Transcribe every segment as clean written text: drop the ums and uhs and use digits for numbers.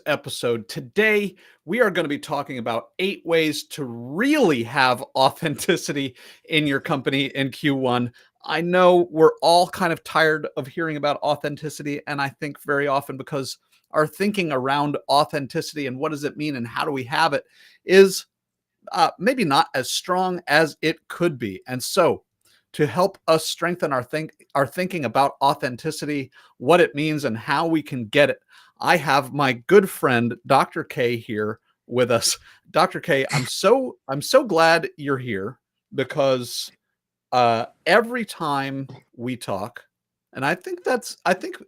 episode. Today, we are going to be talking about 8 ways to really have authenticity in your company in Q1. I know we're all kind of tired of hearing about authenticity, and I think very often because our thinking around authenticity and what does it mean and how do we have it is maybe not as strong as it could be. And so, to help us strengthen our thinking about authenticity, what it means, and how we can get it, I have my good friend Dr. K here with us. Dr. K, I'm so glad you're here because every time we talk, and I think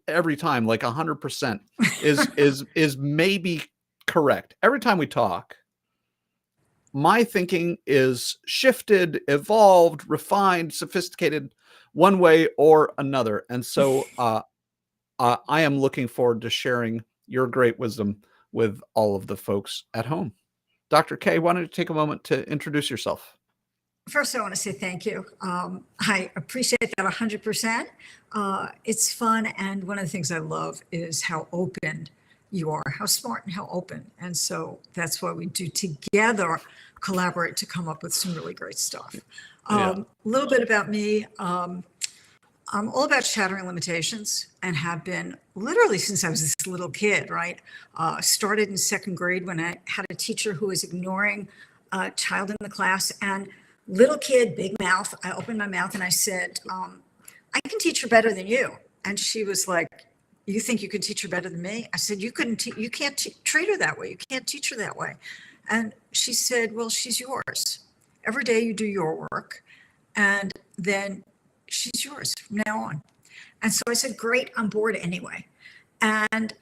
every time like 100% is maybe correct. Every time we talk, my thinking is shifted, evolved, refined, sophisticated one way or another. And so I am looking forward to sharing your great wisdom with all of the folks at home. Dr. K, why don't you take a moment to introduce yourself? First, I want to say thank you. I appreciate that 100%. It's fun. And one of the things I love is how open you are, how smart and how open. And so that's why we do together collaborate to come up with some really great stuff. A little bit about me. I'm all about shattering limitations and have been literally since I was this little kid, right? Started in second grade when I had a teacher who was ignoring a child in the class, and little kid, big mouth. I opened my mouth and I said, I can teach her better than you. And she was like, you think you can teach her better than me? I said, you can't treat her that way. You can't teach her that way. And she said, well, she's yours. Every day you do your work, and then she's yours from now on. And so I said, great, I'm bored anyway. And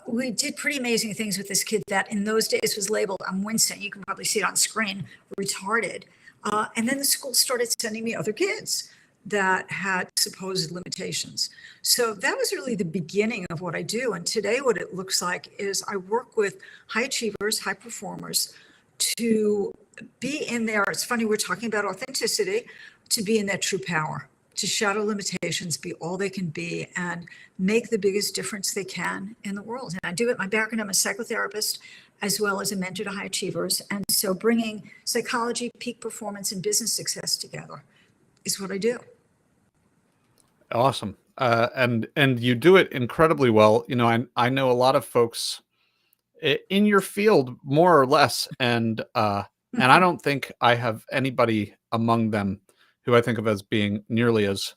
we did pretty amazing things with this kid that in those days was labeled, I'm wincing, you can probably see it on screen, retarded. And then the school started sending me other kids that had supposed limitations. So that was really the beginning of what I do. And today what it looks like is I work with high achievers, high performers to be in there. It's funny, we're talking about authenticity, to be in that true power, to shatter limitations, be all they can be, and make the biggest difference they can in the world. And I do it, my background, I'm a psychotherapist, as well as a mentor to high achievers. And so bringing psychology, peak performance, and business success together is what I do. Awesome. And you do it incredibly well. You know, I know a lot of folks in your field, more or less, and I don't think I have anybody among them who I think of as being nearly as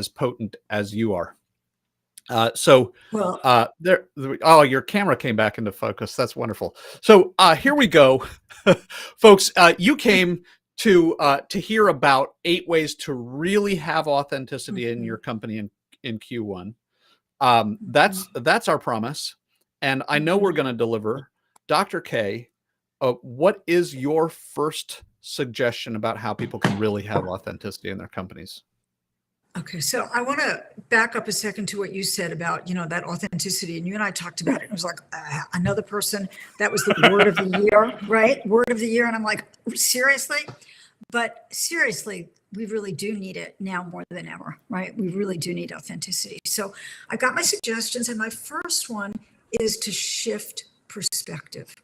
potent as you are. Your camera came back into focus. That's wonderful. So here we go, folks. You came to hear about 8 ways to really have authenticity in your company in Q1. That's our promise, and I know we're going to deliver. Dr. K, what is your first suggestion about how people can really have authenticity in their companies? Okay, so I want to back up a second to what you said about, that authenticity. And you and I talked about it. It was like another person, that was the word of the year, right? Word of the year. And I'm like, seriously? But seriously, we really do need it now more than ever, right? We really do need authenticity. So I got my suggestions, and my first one is to shift perspective.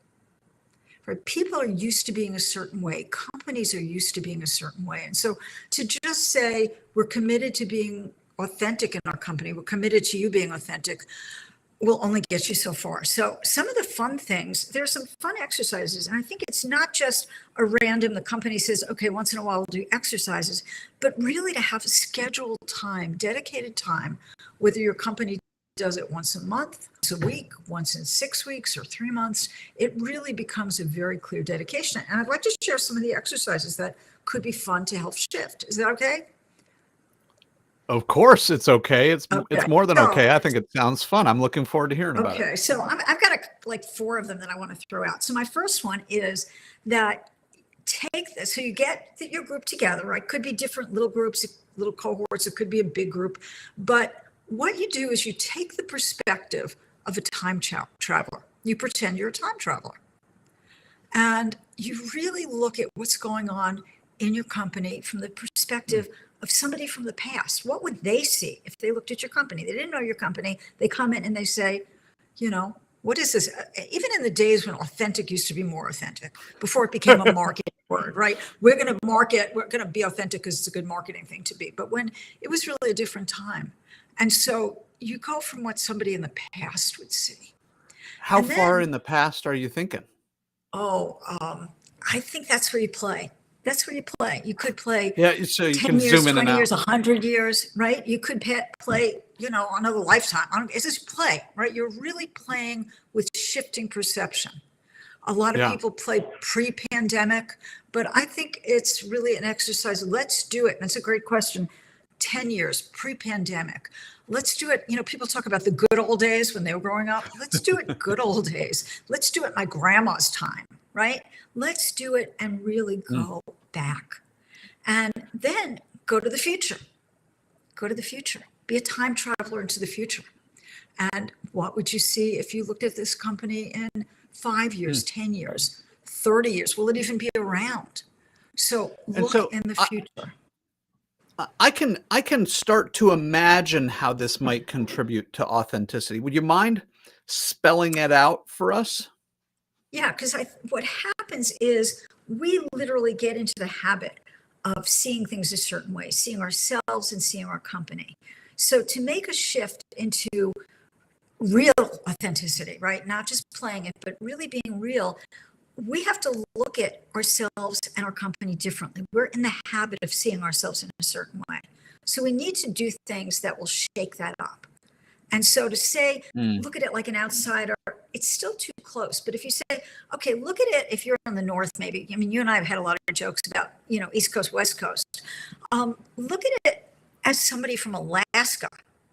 Right? People are used to being a certain way. Companies are used to being a certain way. And so to just say we're committed to being authentic in our company, we're committed to you being authentic, will only get you so far. So some of the fun things, there's some fun exercises. And I think it's not just a random, the company says, okay, once in a while we'll do exercises, but really to have a scheduled time, dedicated time, whether your company does it once a month, once a week, once in 6 weeks or 3 months, it really becomes a very clear dedication. And I'd like to share some of the exercises that could be fun to help shift. Is that okay? Of course it's okay. It's more than okay. I think it sounds fun. I'm looking forward to hearing about it. Okay, so I've got like 4 of them that I want to throw out. So my first one is that take this, so you get your group together, right? Could be different little groups, little cohorts, it could be a big group, but what you do is you take the perspective of a time traveler. You pretend you're a time traveler. And you really look at what's going on in your company from the perspective of somebody from the past. What would they see if they looked at your company? They didn't know your company. They come in and they say, What is this? Even in the days when authentic used to be more authentic, before it became a marketing word, right? We're going to be authentic because it's a good marketing thing to be. But when it was really a different time. And so you go from what somebody in the past would see. How And far then, in the past are you thinking? oh, I think that's where you play. That's where you play. You could play Yeah, so you 10 can years, zoom in and 20 years, out. 100 years, right? You could play, another lifetime. It's just play, right? You're really playing with shifting perception. A lot of Yeah. people play pre-pandemic, but I think it's really an exercise. Let's do it. That's a great question. 10 years pre-pandemic. Let's do it. People talk about the good old days when they were growing up. Let's do it good old days. Let's do it my grandma's time, right? Let's do it and really Mm. go back. And then go to the future. Go to the future. Be a time traveler into the future. And what would you see if you looked at this company in 5 years, Mm. 10 years, 30 years? Will it even be around? So And look so in the future. I can start to imagine how this might contribute to authenticity. Would you mind spelling it out for us? Yeah, because what happens is we literally get into the habit of seeing things a certain way, seeing ourselves and seeing our company. So to make a shift into real authenticity, right? Not just playing it, but really being real, we have to look at ourselves and our company differently. We're in the habit of seeing ourselves in a certain way. So we need to do things that will shake that up. And so to say, Mm. look at it like an outsider, it's still too close. But if you say, okay, look at it if you're in the North, maybe. I mean, you and I have had a lot of jokes about, East Coast, West Coast. Look at it as somebody from Alaska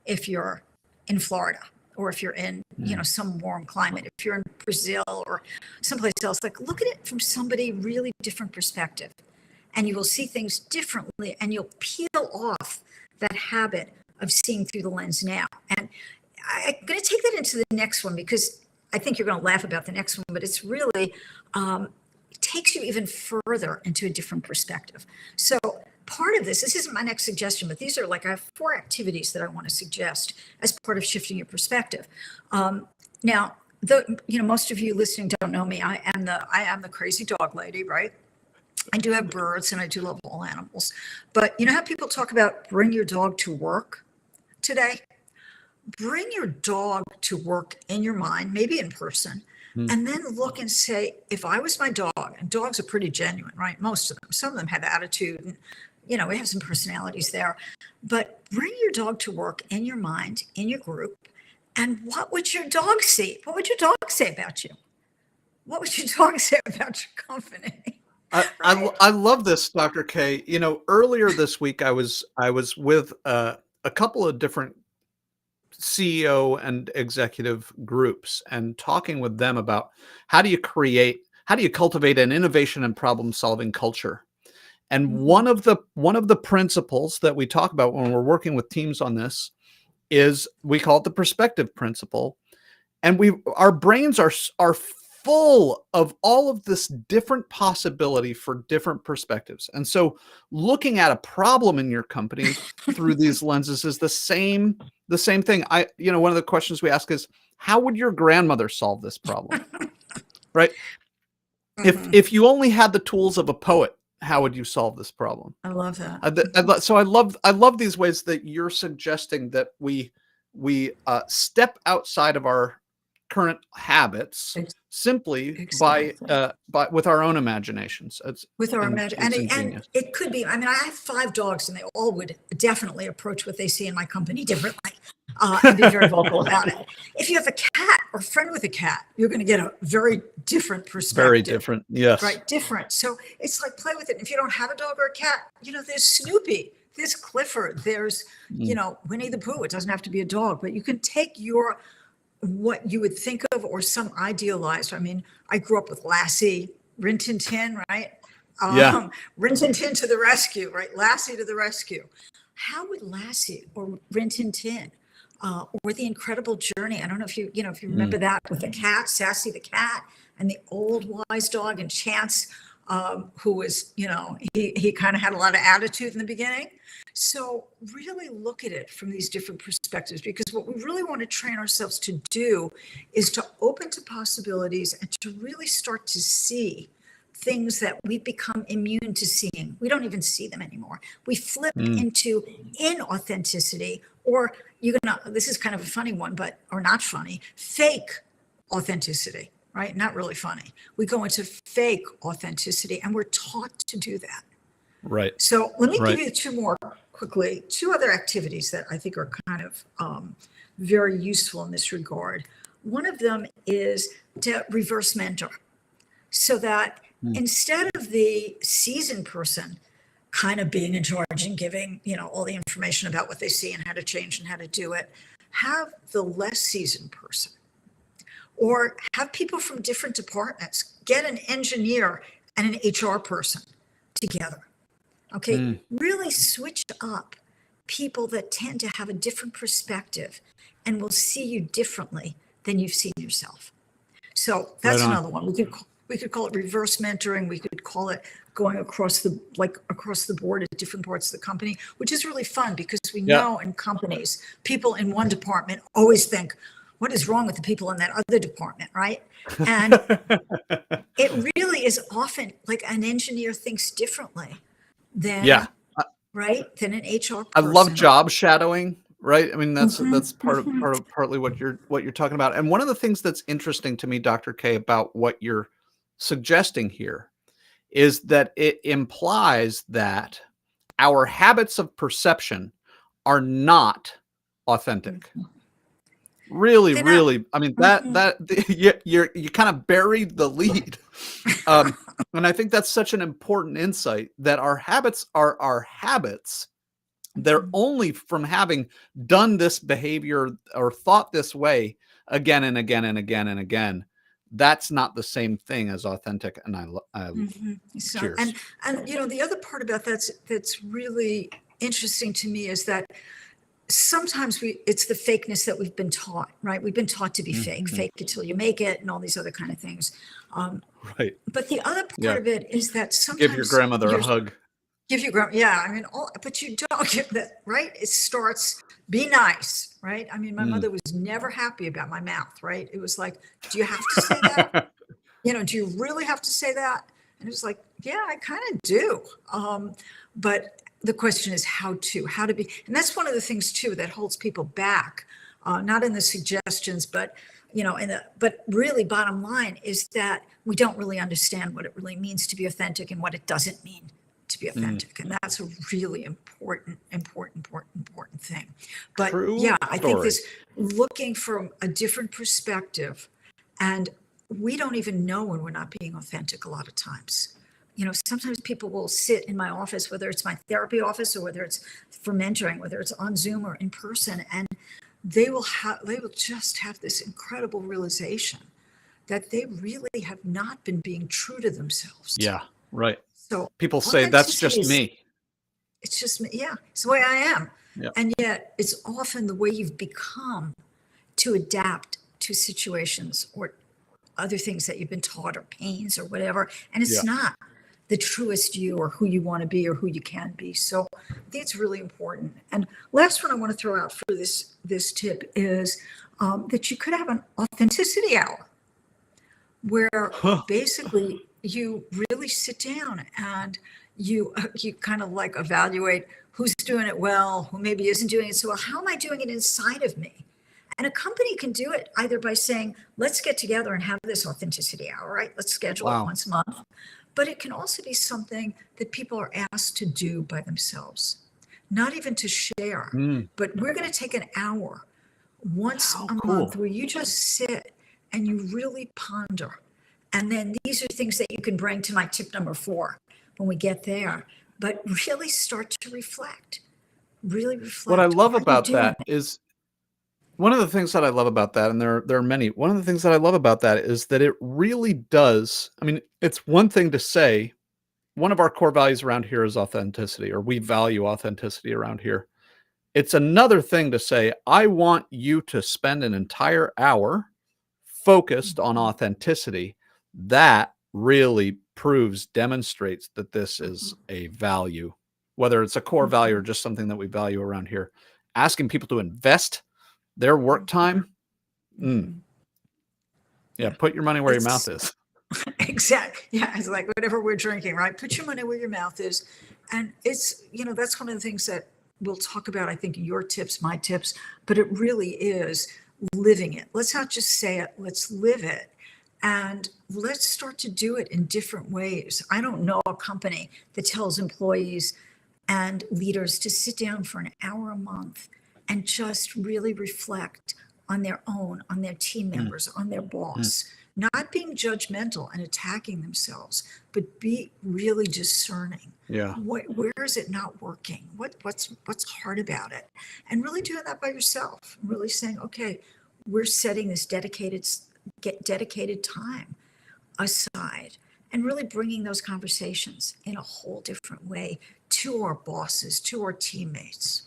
if you're in Florida, or if you're in, Mm. some warm climate, if you're in Brazil or someplace else. Like, look at it from somebody really different perspective, and you will see things differently, and you'll peel off that habit of seeing through the lens now. And I'm going to take that into the next one, because I think you're going to laugh about the next one, but it's really it takes you even further into a different perspective. So part of this isn't my next suggestion, but these are I have 4 activities that I want to suggest as part of shifting your perspective. Now, most of you listening don't know me. I am the crazy dog lady, right? I do have birds and I do love all animals. But you know how people talk about bring your dog to work today? Bring your dog to work in your mind, maybe in person, Mm. and then look and say, if I was my dog, and dogs are pretty genuine, right? Most of them. Some of them have attitude, and we have some personalities there. But bring your dog to work in your mind, in your group, and what would your dog see? What would your dog say about you? What would your dog say about your company? Right? I love this, Dr. K. Earlier this week I was with a couple of different CEO and executive groups and talking with them about how do you cultivate an innovation and problem solving culture. And Mhm. one of the principles that we talk about when we're working with teams on this is we call it the perspective principle. And our brains are full of all of this different possibility for different perspectives. And so looking at a problem in your company through these lenses is the same thing. One of the questions we ask is, how would your grandmother solve this problem? Right? Mhm. If you only had the tools of a poet, how would you solve this problem? I love that. So I love these ways that you're suggesting that we step outside of our current habits Ex- simply Exactly. by with our own imaginations. With our And imagine, it's and ingenious. it could be. I mean, I have 5 dogs, and they all would definitely approach what they see in my company differently, and be very vocal about it. If you have a cat or friend with a cat, you're going to get a very different Very perspective, different. Yes. right? Different. So it's like play with it. If you don't have a dog or a cat, there's Snoopy, there's Clifford, there's Mm. Winnie the Pooh. It doesn't have to be a dog, but you can take your what you would think of or some idealized. I mean, I grew up with Lassie, Rin Tin Tin, right? Yeah. Rin Tin Tin to the rescue, right? Lassie to the rescue. How would Lassie or Rin Tin Tin or The Incredible Journey? I don't know if if you Mm. remember that with the cat, Sassy the cat, and the old wise dog, and Chance. who was, he kind of had a lot of attitude in the beginning. So really look at it from these different perspectives, because what we really want to train ourselves to do is to open to possibilities and to really start to see things that we've become immune to seeing. We don't even see them anymore. We flip into inauthenticity, or this is kind of a funny one, or not funny, fake authenticity, right? Not really funny. We go into fake authenticity, and we're taught to do that. Right. So let me give you two more quickly, two other activities that I think are kind of very useful in this regard. One of them is to reverse mentor, so that instead of the seasoned person kind of being in charge and giving, all the information about what they see and how to change and how to do it, have the less seasoned person, or have people from different departments, get an engineer and an HR person together. Okay, really switch up people that tend to have a different perspective and will see you differently than you've seen yourself. So that's another one. We could call it reverse mentoring. We could call it going across the board at different parts of the company, which is really fun, because we know in companies, people in one department always think, what is wrong with the people in that other department, right? And it really is often like an engineer thinks differently than an HR person. I love job shadowing, right? I mean, that's partly what you're talking about. And one of the things that's interesting to me, Dr. K, about what you're suggesting here is that it implies that our habits of perception are not authentic. Really, I mean, you kind of buried the lead. And I think that's such an important insight, that our habits are our habits. They're only from having done this behavior or thought this way again and again and again and again. That's not the same thing as authentic. And cheers. And the other part about that's really interesting to me is that sometimes it's the fakeness that we've been taught, right? We've been taught to be fake it till you make it, and all these other kind of things. Right. But the other part of it is that sometimes give your grandmother a hug. Give your grandma, yeah. I mean, but you don't get that, right? It starts, be nice, right? I mean, my mother was never happy about my mouth, right? It was like, do you have to say that? Do you really have to say that? And it was like, yeah, I kind of do. But the question is how to be, and that's one of the things too that holds people back, not in the suggestions, but but really bottom line is that we don't really understand what it really means to be authentic and what it doesn't mean to be authentic. And that's a really important thing. But I think this looking from a different perspective, and we don't even know when we're not being authentic a lot of times. Sometimes people will sit in my office, whether it's my therapy office or whether it's for mentoring, whether it's on Zoom or in person, and they will just have this incredible realization that they really have not been being true to themselves. Yeah, right. So people say that's just me. It's just me. Yeah, it's the way I am. Yeah. And yet it's often the way you've become to adapt to situations or other things that you've been taught, or pains or whatever. And it's not the truest you or who you want to be or who you can be. So I think it's really important. And last one I want to throw out for this tip is that you could have an authenticity hour where basically you really sit down and you kind of like evaluate who's doing it well, who maybe isn't doing it so well. How am I doing it inside of me? And a company can do it either by saying, let's get together and have this authenticity hour, right? Let's schedule it once a month. But it can also be something that people are asked to do by themselves, not even to share. But we're going to take an hour once a month where you just sit and you really ponder. And then these are things that you can bring to my tip number 4 when we get there. But really start to reflect. Really reflect. What I love about that is, one of the things that I love about that, and there are many, one of the things that I love about that is that it really does. I mean, it's one thing to say, one of our core values around here is authenticity, or we value authenticity around here. It's another thing to say, I want you to spend an entire hour focused on authenticity. That really demonstrates that this is a value, whether it's a core value or just something that we value around here. Asking people to invest their work time. Yeah, put your money where your mouth is. Exactly. Yeah, it's like whatever we're drinking, right? Put your money where your mouth is. And it's, that's one of the things that we'll talk about, I think, your tips, my tips, but it really is living it. Let's not just say it, let's live it. And let's start to do it in different ways. I don't know a company that tells employees and leaders to sit down for an hour a month and just really reflect on their own, on their team members, on their boss, not being judgmental and attacking themselves, but be really discerning. Yeah. Where is it not working? What's hard about it? And really doing that by yourself, really saying, okay, we're setting this dedicated time aside and really bringing those conversations in a whole different way to our bosses, to our teammates.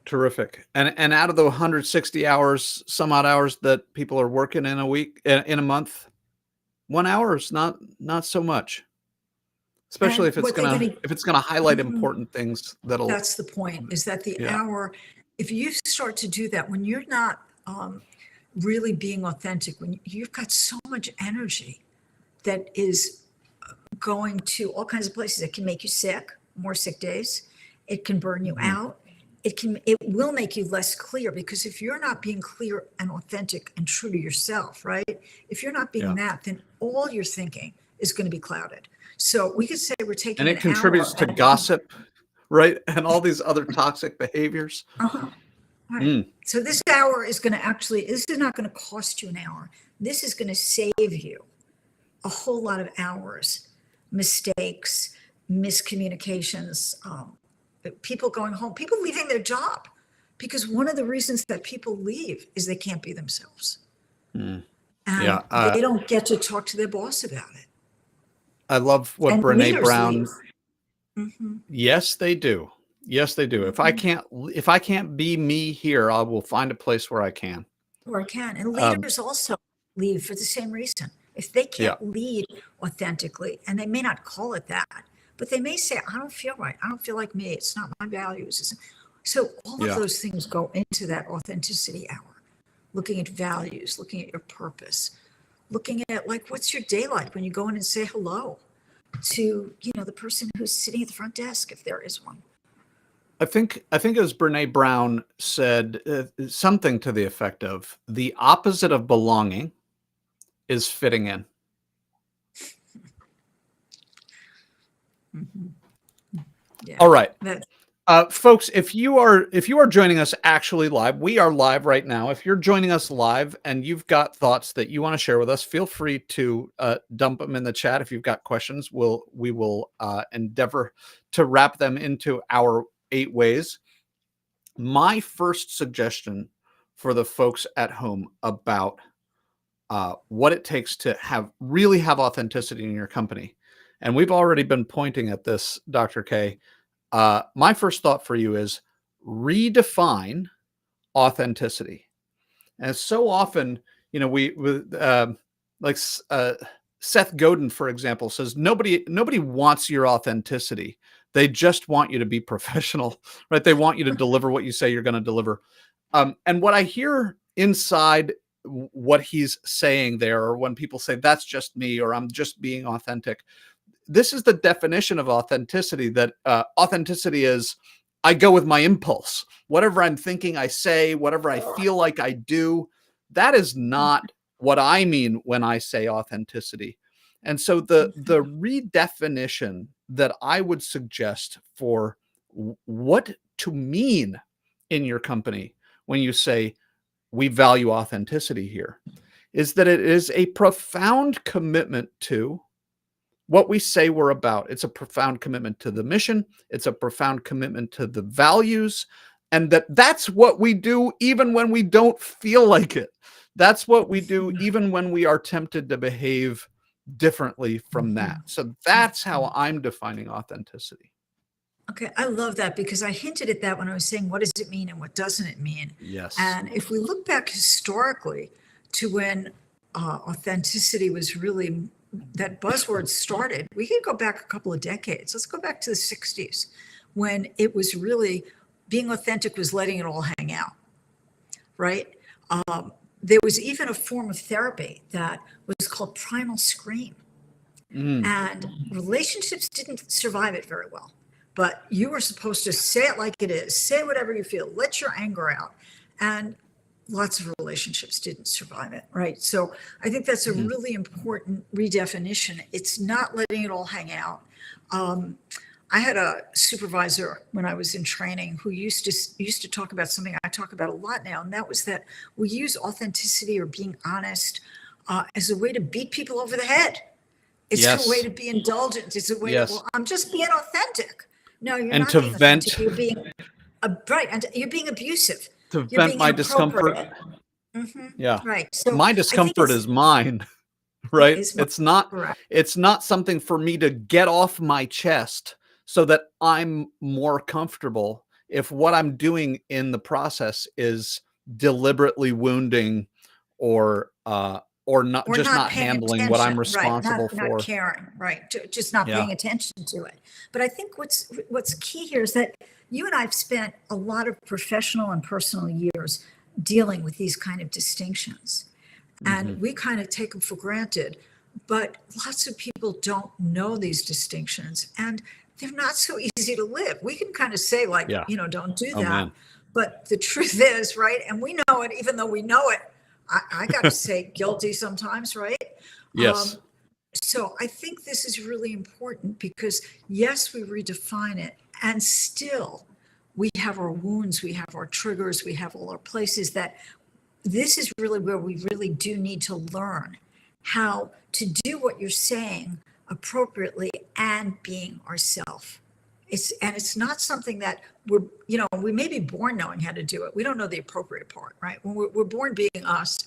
Terrific. And out of the 160 hours, some odd hours that people are working in a week, in a month, 1 hour is not so much. Especially if it's gonna highlight important things that'll. That's the point, is that the hour, if you start to do that, when you're not really being authentic, when you've got so much energy that is going to all kinds of places, it can make you sick, more sick days. It can burn you out. It will make you less clear, because if you're not being clear and authentic and true to yourself, right? If you're not being that, then all you're thinking is going to be clouded. So we could say we're taking and it contributes to gossip, right? And all these other toxic behaviors. Right. So this hour is going to this is not going to cost you an hour. This is going to save you a whole lot of hours, mistakes, miscommunications, people going home, people leaving their job, because one of the reasons that people leave is they can't be themselves. And they don't get to talk to their boss about it. I love what Brene Brown. Yes, they do. Yes, they do. If I can't be me here, I will find a place where I can. And leaders also leave for the same reason. If they can't lead authentically, and they may not call it that, but they may say, I don't feel right. I don't feel like me. It's not my values. So all of those things go into that authenticity hour. Looking at values, looking at your purpose, looking at, like, what's your day like when you go in and say hello to, the person who's sitting at the front desk, if there is one. I think as Brene Brown said, something to the effect of, the opposite of belonging is fitting in. Yeah. All right. Folks, if you are joining us actually live, we are live right now. If you're joining us live and you've got thoughts that you want to share with us, feel free to dump them in the chat. If you've got questions, we will endeavor to wrap them into our 8 ways. My first suggestion for the folks at home about what it takes to really have authenticity in your company, and we've already been pointing at this, Dr. K. My first thought for you is redefine authenticity. And so often, Seth Godin, for example, says nobody wants your authenticity. They just want you to be professional, right? They want you to deliver what you say you're going to deliver. And what I hear inside what he's saying there, or when people say that's just me, or I'm just being authentic, this is the definition of authenticity, that authenticity is, I go with my impulse. Whatever I'm thinking, I say. Whatever I feel like, I do. That is not what I mean when I say authenticity. And so the redefinition that I would suggest for what to mean in your company when you say we value authenticity here is that it is a profound commitment to what we say we're about. It's a profound commitment to the mission. It's a profound commitment to the values, and that's what we do even when we don't feel like it. That's what we do even when we are tempted to behave differently from that. So that's how I'm defining authenticity. Okay, I love that, because I hinted at that when I was saying, what does it mean and what doesn't it mean? Yes. And if we look back historically to when authenticity was really that buzzword started, we could go back a couple of decades. Let's go back to the 60s when it was really being authentic was letting it all hang out, right? There was even a form of therapy that was called primal scream. And relationships didn't survive it very well. But you were supposed to say it like it is, say whatever you feel, let your anger out. And lots of relationships didn't survive it, right? So I think that's a really important redefinition. It's not letting it all hang out. I had a supervisor when I was in training who used to talk about something I talk about a lot now, and that was that we use authenticity or being honest as a way to beat people over the head. It's a way to be indulgent. It's a way to, well, I'm just being authentic. No, you're not being authentic. You're being right, and you're being abusive. To You're vent being my discomfort. Yeah. Right. So my discomfort is mine, right? It's not correct. It's not something for me to get off my chest so that I'm more comfortable if what I'm doing in the process is deliberately wounding or not, Or just not not paying handling what I'm attention, responsible not for. caring, right? Just not paying attention to it. But I think what's key here is that you and I have spent a lot of professional and personal years dealing with these kind of distinctions. And we kind of take them for granted. But lots of people don't know these distinctions, and they're not so easy to live. We can kind of say, like, don't do that. Man. But the truth is, right? And we know it, even though we know it. I got to say guilty sometimes, right? Yes. So I think this is really important because, yes, we redefine it, and still we have our wounds, we have our triggers, we have all our places that this is really where we really do need to learn how to do what you're saying appropriately and being ourself. It's not something that we may be born knowing how to do it. We don't know the appropriate part, right? When we're born being us,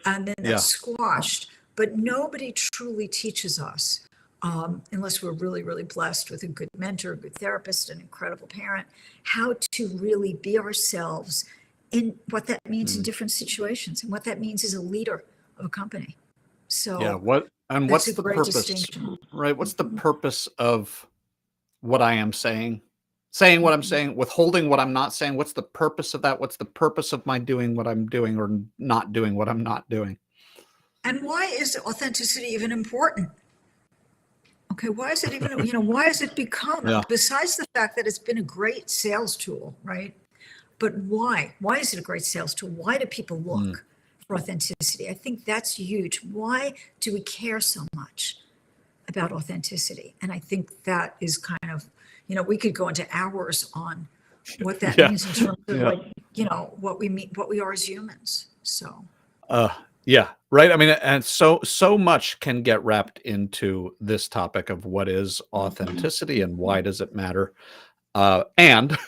and then that's squashed. But nobody truly teaches us, unless we're really, really blessed with a good mentor, a good therapist, an incredible parent, how to really be ourselves in what that means in different situations and what that means as a leader of a company. So what's the purpose, right? What's the purpose of what I am saying what I'm saying, withholding what I'm not saying? What's the purpose of that? What's the purpose of my doing what I'm doing or not doing what I'm not doing? And why is authenticity even important? Okay, why is it even, why has it become, besides the fact that it's been a great sales tool, right? But why? Why is it a great sales tool? Why do people look for authenticity? I think that's huge. Why do we care so much about authenticity? And I think that is kind of, we could go into hours on what that means in terms of what we mean, what we are as humans. So. Right. I mean, and so much can get wrapped into this topic of what is authenticity and why does it matter? And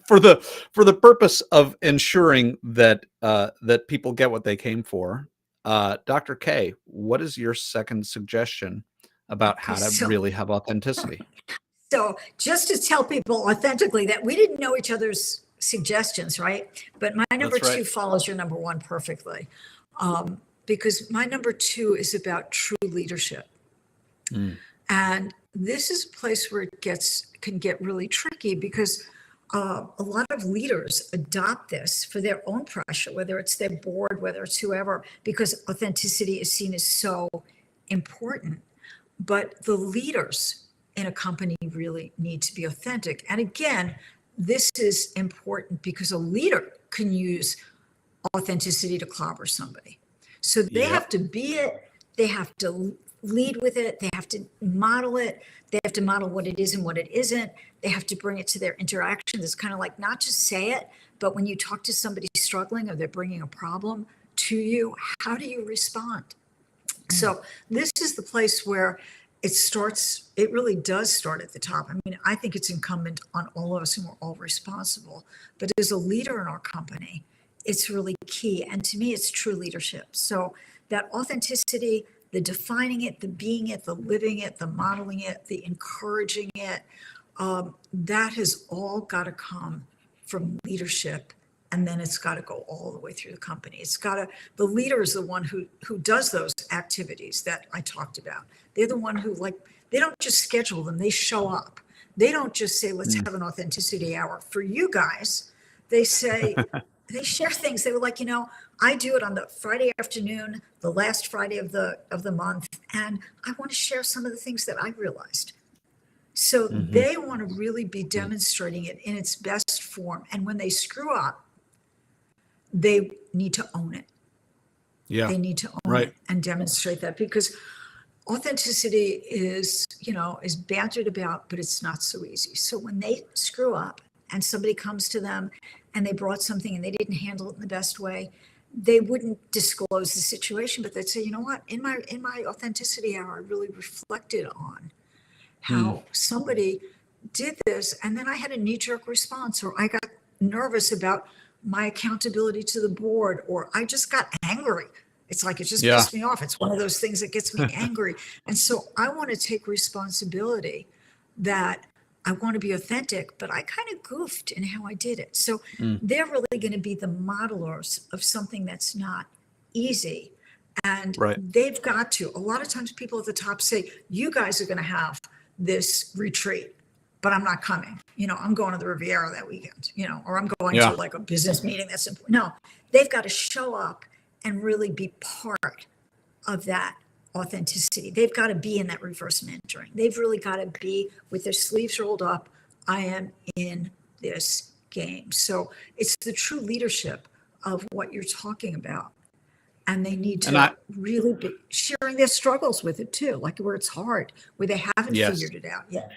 for the purpose of ensuring that that people get what they came for, Dr. K, what is your second suggestion about how to really have authenticity? So just to tell people authentically that we didn't know each other's suggestions, right? But my number two follows your number one perfectly. Because my number two is about true leadership. And this is a place where it can get really tricky because a lot of leaders adopt this for their own pressure, whether it's their board, whether it's whoever, because authenticity is seen as so important. But the leaders in a company really need to be authentic. And again, this is important because a leader can use authenticity to clobber somebody. So they have to be it, they have to lead with it, they have to model it, they have to model what it is and what it isn't, they have to bring it to their interactions. It's kind of like not just say it, but when you talk to somebody struggling or they're bringing a problem to you, how do you respond? So this is the place where it really does start at the top. I mean, I think it's incumbent on all of us and we're all responsible, but as a leader in our company, it's really key. And to me, it's true leadership. So that authenticity, the defining it, the being it, the living it, the modeling it, the encouraging it, that has all got to come from leadership And then it's got to go all the way through the company. The leader is the one who does those activities that I talked about. They're the one who, like, they don't just schedule them, they show up. They don't just say, let's have an authenticity hour. For you guys, they say, they share things. They were like, I do it on the Friday afternoon, the last Friday of the month, and I want to share some of the things that I realized. So they want to really be demonstrating it in its best form. And when they screw up, they need to own it. Yeah. They need to own it and demonstrate that, because authenticity is bantered about, but it's not so easy. So when they screw up and somebody comes to them and they brought something and they didn't handle it in the best way, they wouldn't disclose the situation, but they'd say, you know what, in my authenticity hour, I really reflected on how somebody did this, and then I had a knee-jerk response, or I got nervous about my accountability to the board, or I just got angry. It's like, it just pissed me off. It's one of those things that gets me angry. And so I want to take responsibility that I want to be authentic, but I kind of goofed in how I did it. So they're really going to be the modelers of something that's not easy. And they've got to. A lot of times people at the top say, you guys are going to have this retreat, but I'm not coming. I'm going to the Riviera that weekend, or I'm going to like a business meeting that's important. No, they've got to show up and really be part of that authenticity. They've got to be in that reverse mentoring. They've really got to be with their sleeves rolled up. I am in this game. So it's the true leadership of what you're talking about. And they need to really be sharing their struggles with it too, like where it's hard, where they haven't figured it out yet.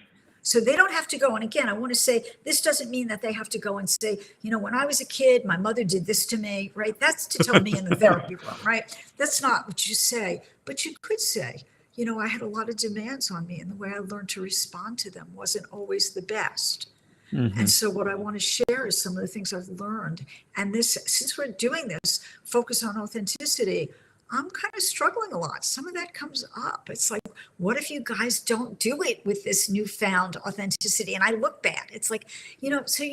So they don't have to go. And again, I want to say, this doesn't mean that they have to go and say, when I was a kid, my mother did this to me, right? That's to tell me in the therapy room, right? That's not what you say. But you could say, I had a lot of demands on me, and the way I learned to respond to them wasn't always the best. And so what I want to share is some of the things I've learned. And this, since we're doing this, focus on authenticity, I'm kind of struggling a lot. Some of that comes up. It's like, what if you guys don't do it with this newfound authenticity? And I look bad. It's like, so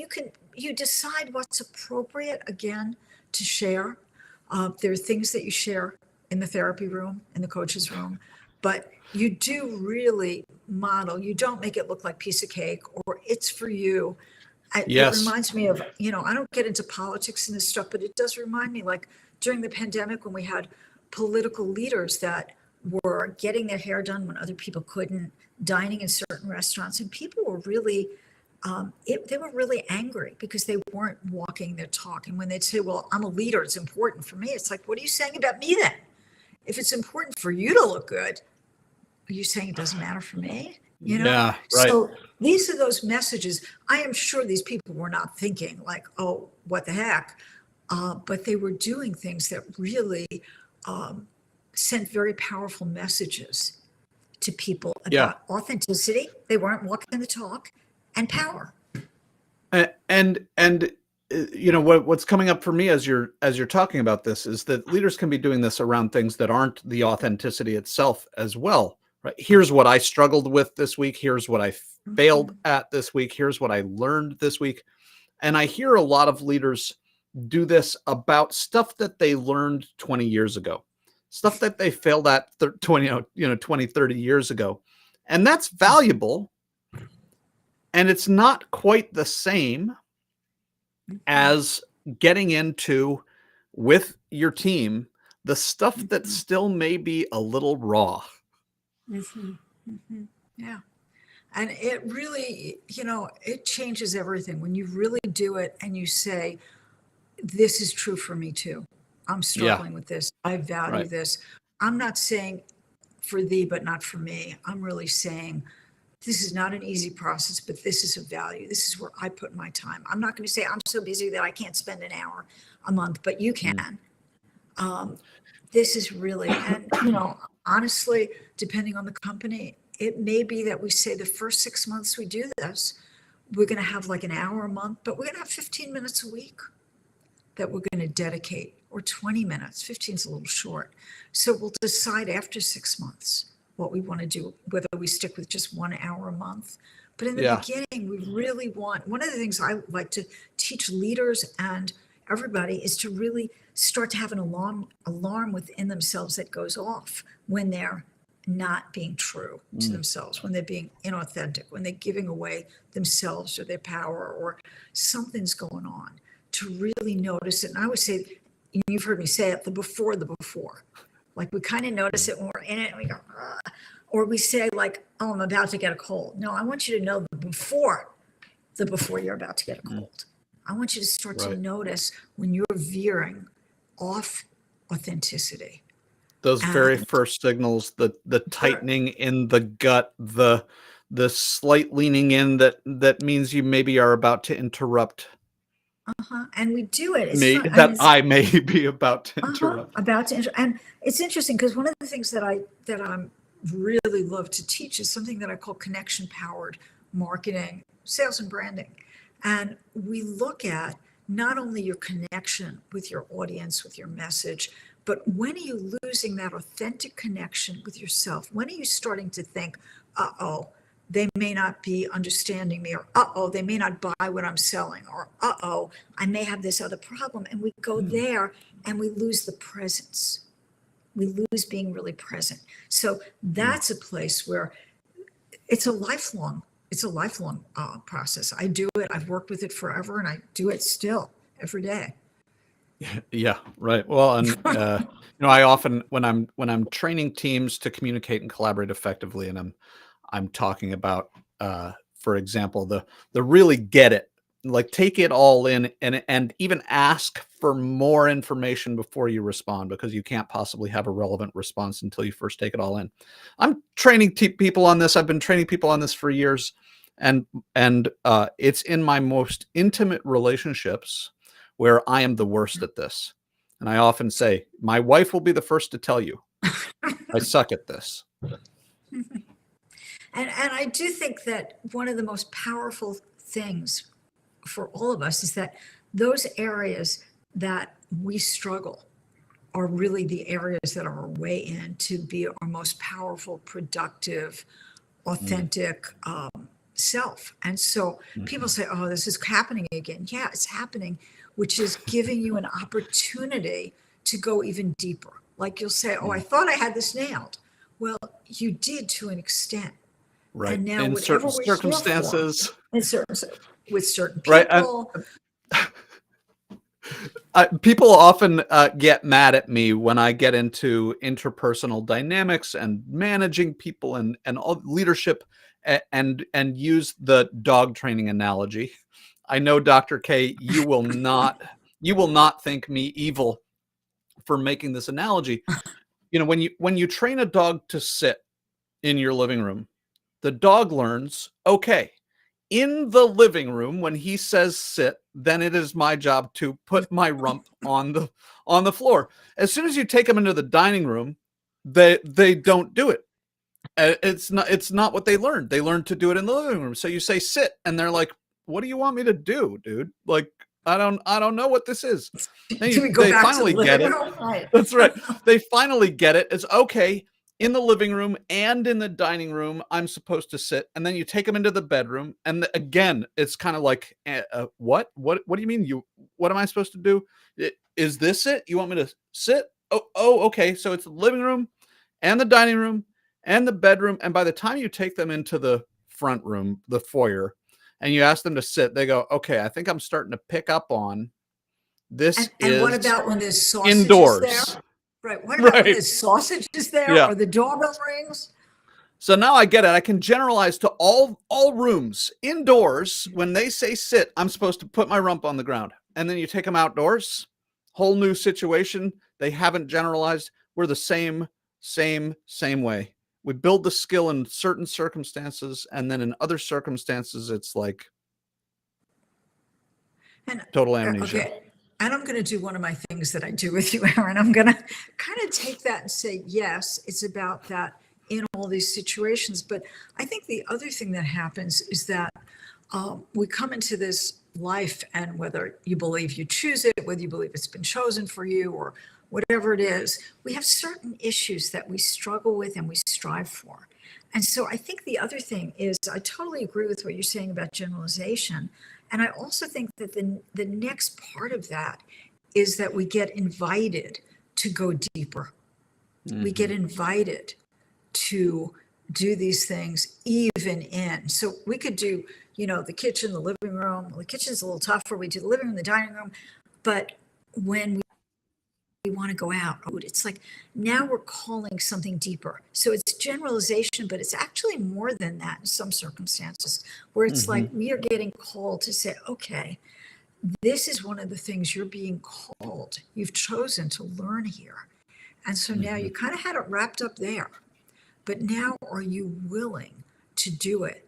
you decide what's appropriate, again, to share. There are things that you share in the therapy room, in the coach's room, but you do really model. You don't make it look like piece of cake or it's for you. It reminds me of, I don't get into politics and this stuff, but it does remind me, like during the pandemic when we had political leaders that were getting their hair done when other people couldn't, dining in certain restaurants, and people were really, they were really angry because they weren't walking their talk. And when they'd say, well, I'm a leader, it's important for me. It's like, what are you saying about me then? If it's important for you to look good, are you saying it doesn't matter for me? So these are those messages. I am sure these people were not thinking like, oh, what the heck? But they were doing things that really sent very powerful messages to people about authenticity. They weren't walking the talk, and power. And what's coming up for me as you're talking about this is that leaders can be doing this around things that aren't the authenticity itself as well. Right? Here's what I struggled with this week. Here's what I failed at this week. Here's what I learned this week. And I hear a lot of leaders do this about stuff that they learned 20 years ago, stuff that they failed at 20, 30 years ago. And that's valuable. And it's not quite the same as getting into with your team the stuff that still may be a little raw. Yeah. And it really, it changes everything when you really do it and you say, this is true for me too. I'm struggling with this. I value this. I'm not saying for thee, but not for me. I'm really saying this is not an easy process, but this is a value. This is where I put my time. I'm not going to say I'm so busy that I can't spend an hour a month, but you can. This is really, and honestly, depending on the company, it may be that we say the first 6 months we do this, we're going to have like an hour a month, but we're going to have 15 minutes a week that we're going to dedicate, or 20 minutes. 15 is a little short. So we'll decide after 6 months what we want to do, whether we stick with just 1 hour a month. But in the beginning, we really want, one of the things I like to teach leaders and everybody is to really start to have an alarm within themselves that goes off when they're not being true to themselves, when they're being inauthentic, when they're giving away themselves or their power or something's going on, to really notice it. And I would say, you've heard me say it, the before. Like we kind of notice it when we're in it and we go, ugh. Or we say like, oh, I'm about to get a cold. No, I want you to know the before you're about to get a cold. I want you to start to notice when you're veering off authenticity. Those very first signals, the tightening in the gut, the slight leaning in that means you maybe are about to interrupt. And we do it. It's fun. I may be about to interrupt. And it's interesting because one of the things that I'm really love to teach is something that I call connection powered marketing, sales and branding. And we look at not only your connection with your audience, with your message, but when are you losing that authentic connection with yourself? When are you starting to think, uh-oh, they may not be understanding me, or uh-oh, they may not buy what I'm selling, or uh-oh, I may have this other problem. And we go there and we lose the presence. We lose being really present. So that's a place where it's a lifelong process. I do it. I've worked with it forever, and I do it still every day. Yeah, right. Well, and I often when I'm training teams to communicate and collaborate effectively, and I'm talking about, for example, the really get it, like take it all in, and even ask for more information before you respond, because you can't possibly have a relevant response until you first take it all in. I'm training people on this. I've been training people on this for years, and it's in my most intimate relationships where I am the worst at this. And I often say, my wife will be the first to tell you, I suck at this. And I do think that one of the most powerful things for all of us is that those areas that we struggle are really the areas that are our way in to be our most powerful, productive, authentic self. And so people say, oh, this is happening again. Yeah, it's happening, which is giving you an opportunity to go even deeper. Like you'll say, oh, I thought I had this nailed. Well, you did to an extent. Right. And now in certain circumstances, with certain people. Right. People often get mad at me when I get into interpersonal dynamics and managing people and all leadership and use the dog training analogy. I know, Dr. K, you will not think me evil for making this analogy. When you train a dog to sit in your living room, the dog learns, okay, in the living room, when he says sit, then it is my job to put my rump on the floor. As soon as you take them into the dining room, they don't do it. It's not what they learned. They learned to do it in the living room. So you say sit, and they're like, what do you want me to do, dude? Like, I don't know what this is. They finally get it. Right. That's right. They finally get it. It's okay. In the living room and in the dining room, I'm supposed to sit. And then you take them into the bedroom. And again, it's kind of like, what do you mean? What am I supposed to do? Is this it? You want me to sit? Oh, okay. So it's the living room and the dining room and the bedroom. And by the time you take them into the front room, the foyer, and you ask them to sit, they go, okay, I think I'm starting to pick up on this. And what about when there's sausages indoors there? Right. What about when there's sausages there or the doorbell rings? So now I get it. I can generalize to all rooms indoors. When they say sit, I'm supposed to put my rump on the ground. And then you take them outdoors, whole new situation. They haven't generalized. We're the same way. We build the skill in certain circumstances, and then in other circumstances, it's like total amnesia. Okay. And I'm going to do one of my things that I do with you, Aaron. I'm going to kind of take that and say, yes, it's about that in all these situations. But I think the other thing that happens is that we come into this life, and whether you believe you choose it, whether you believe it's been chosen for you, or whatever it is, we have certain issues that we struggle with and we strive for. And so I think the other thing is, I totally agree with what you're saying about generalization. And I also think that the next part of that is that we get invited to go deeper. We get invited to do these things even in. So we could do, the kitchen, the living room. Well, the kitchen's a little tougher. We do the living room, the dining room. But when we want to go out, it's like now we're calling something deeper. So it's generalization, but it's actually more than that in some circumstances, where it's like we are getting called to say, okay, this is one of the things you're being called. You've chosen to learn here. And so now you kind of had it wrapped up there. But now are you willing to do it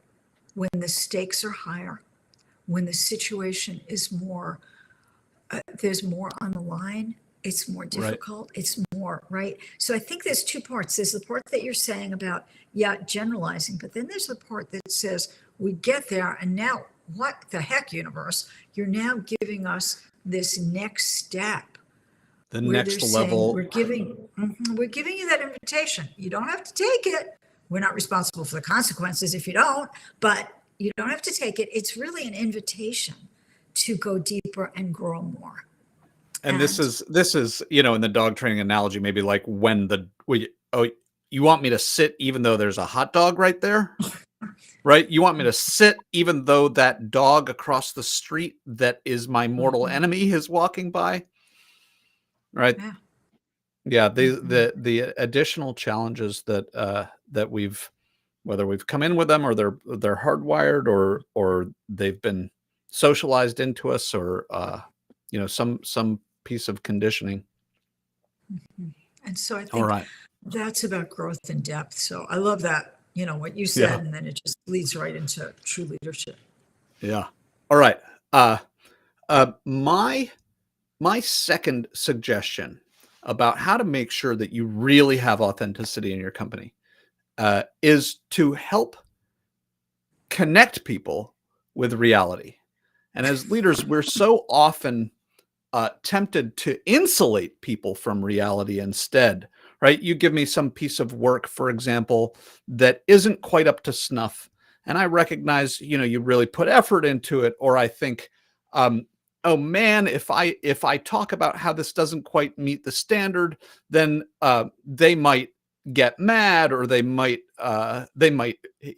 when the stakes are higher, when the situation is more, there's more on the line, it's more difficult, it's more, right? So I think there's two parts. There's the part that you're saying about, generalizing, but then there's the part that says, we get there and now what the heck, universe, you're now giving us this next step. The next level. We're giving you that invitation. You don't have to take it. We're not responsible for the consequences if you don't, but you don't have to take it. It's really an invitation to go deeper and grow more. And this is, in the dog training analogy, maybe like when you want me to sit even though there's a hot dog right there, right? You want me to sit even though that dog across the street that is my mortal enemy is walking by, right? Yeah. The additional challenges that whether we've come in with them or they're hardwired or they've been socialized into us or, some piece of conditioning. And so I think that's about growth and depth. So I love that, what you said, and then it just leads right into true leadership. Yeah. All right. My second suggestion about how to make sure that you really have authenticity in your company is to help connect people with reality. And as leaders, we're so often tempted to insulate people from reality instead, right? You give me some piece of work, for example, that isn't quite up to snuff. And I recognize, you really put effort into it. Or I think, oh man, if I talk about how this doesn't quite meet the standard, then they might get mad, or they might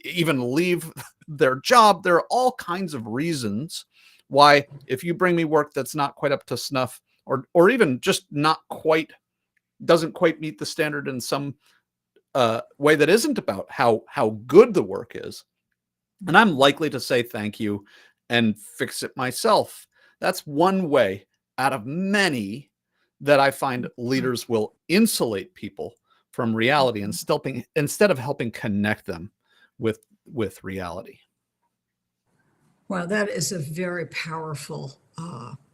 even leave their job. There are all kinds of reasons why, if you bring me work that's not quite up to snuff, or even just doesn't quite meet the standard in some way that isn't about how good the work is, and I'm likely to say thank you and fix it myself. That's one way out of many that I find leaders will insulate people from reality instead of helping connect them with reality. Well, that is a very powerful,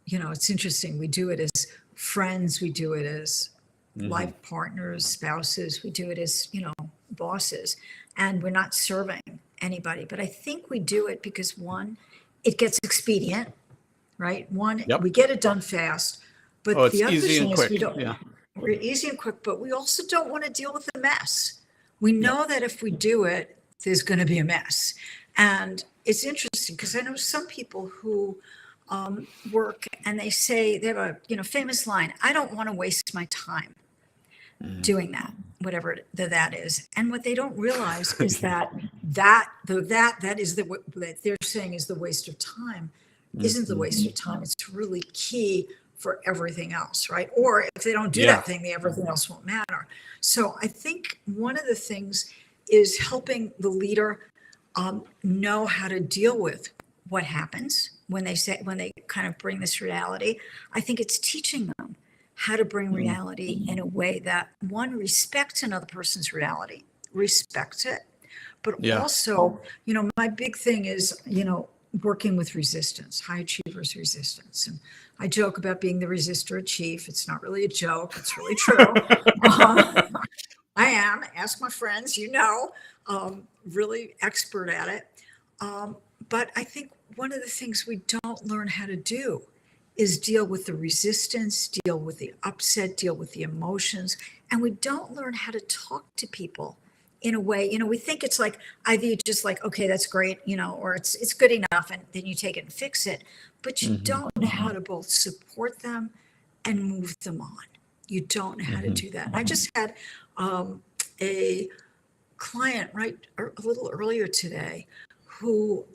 it's interesting. We do it as friends. We do it as life partners, spouses. We do it as, bosses, and we're not serving anybody. But I think we do it because, one, it gets expedient, right? One, we get it done fast. But the other thing is we're easy and quick, but we also don't want to deal with the mess. We know that if we do it, there's going to be a mess. And it's interesting because I know some people who work and they say, they have a famous line, I don't want to waste my time doing that, whatever that is. And what they don't realize is that is that they're saying is the waste of time isn't the waste of time. It's really key for everything else, right? Or if they don't do that thing, everything else won't matter. So I think one of the things is helping the leader know how to deal with what happens when they kind of bring this reality. I think it's teaching them how to bring reality in a way that, one, respects another person's reality, respects it, but also, my big thing is, working with resistance, high achievers resistance. And I joke about being the resistor of chief. It's not really a joke. It's really true. I am, ask my friends, really expert at it. But I think one of the things we don't learn how to do is deal with the resistance, deal with the upset, deal with the emotions. And we don't learn how to talk to people in a way, we think it's like either you just like, okay, that's great, or it's good enough, and then you take it and fix it, but you Mhm. don't know how to both support them and move them on. You don't know how to Mhm. do that. I just had a client right a little earlier today who,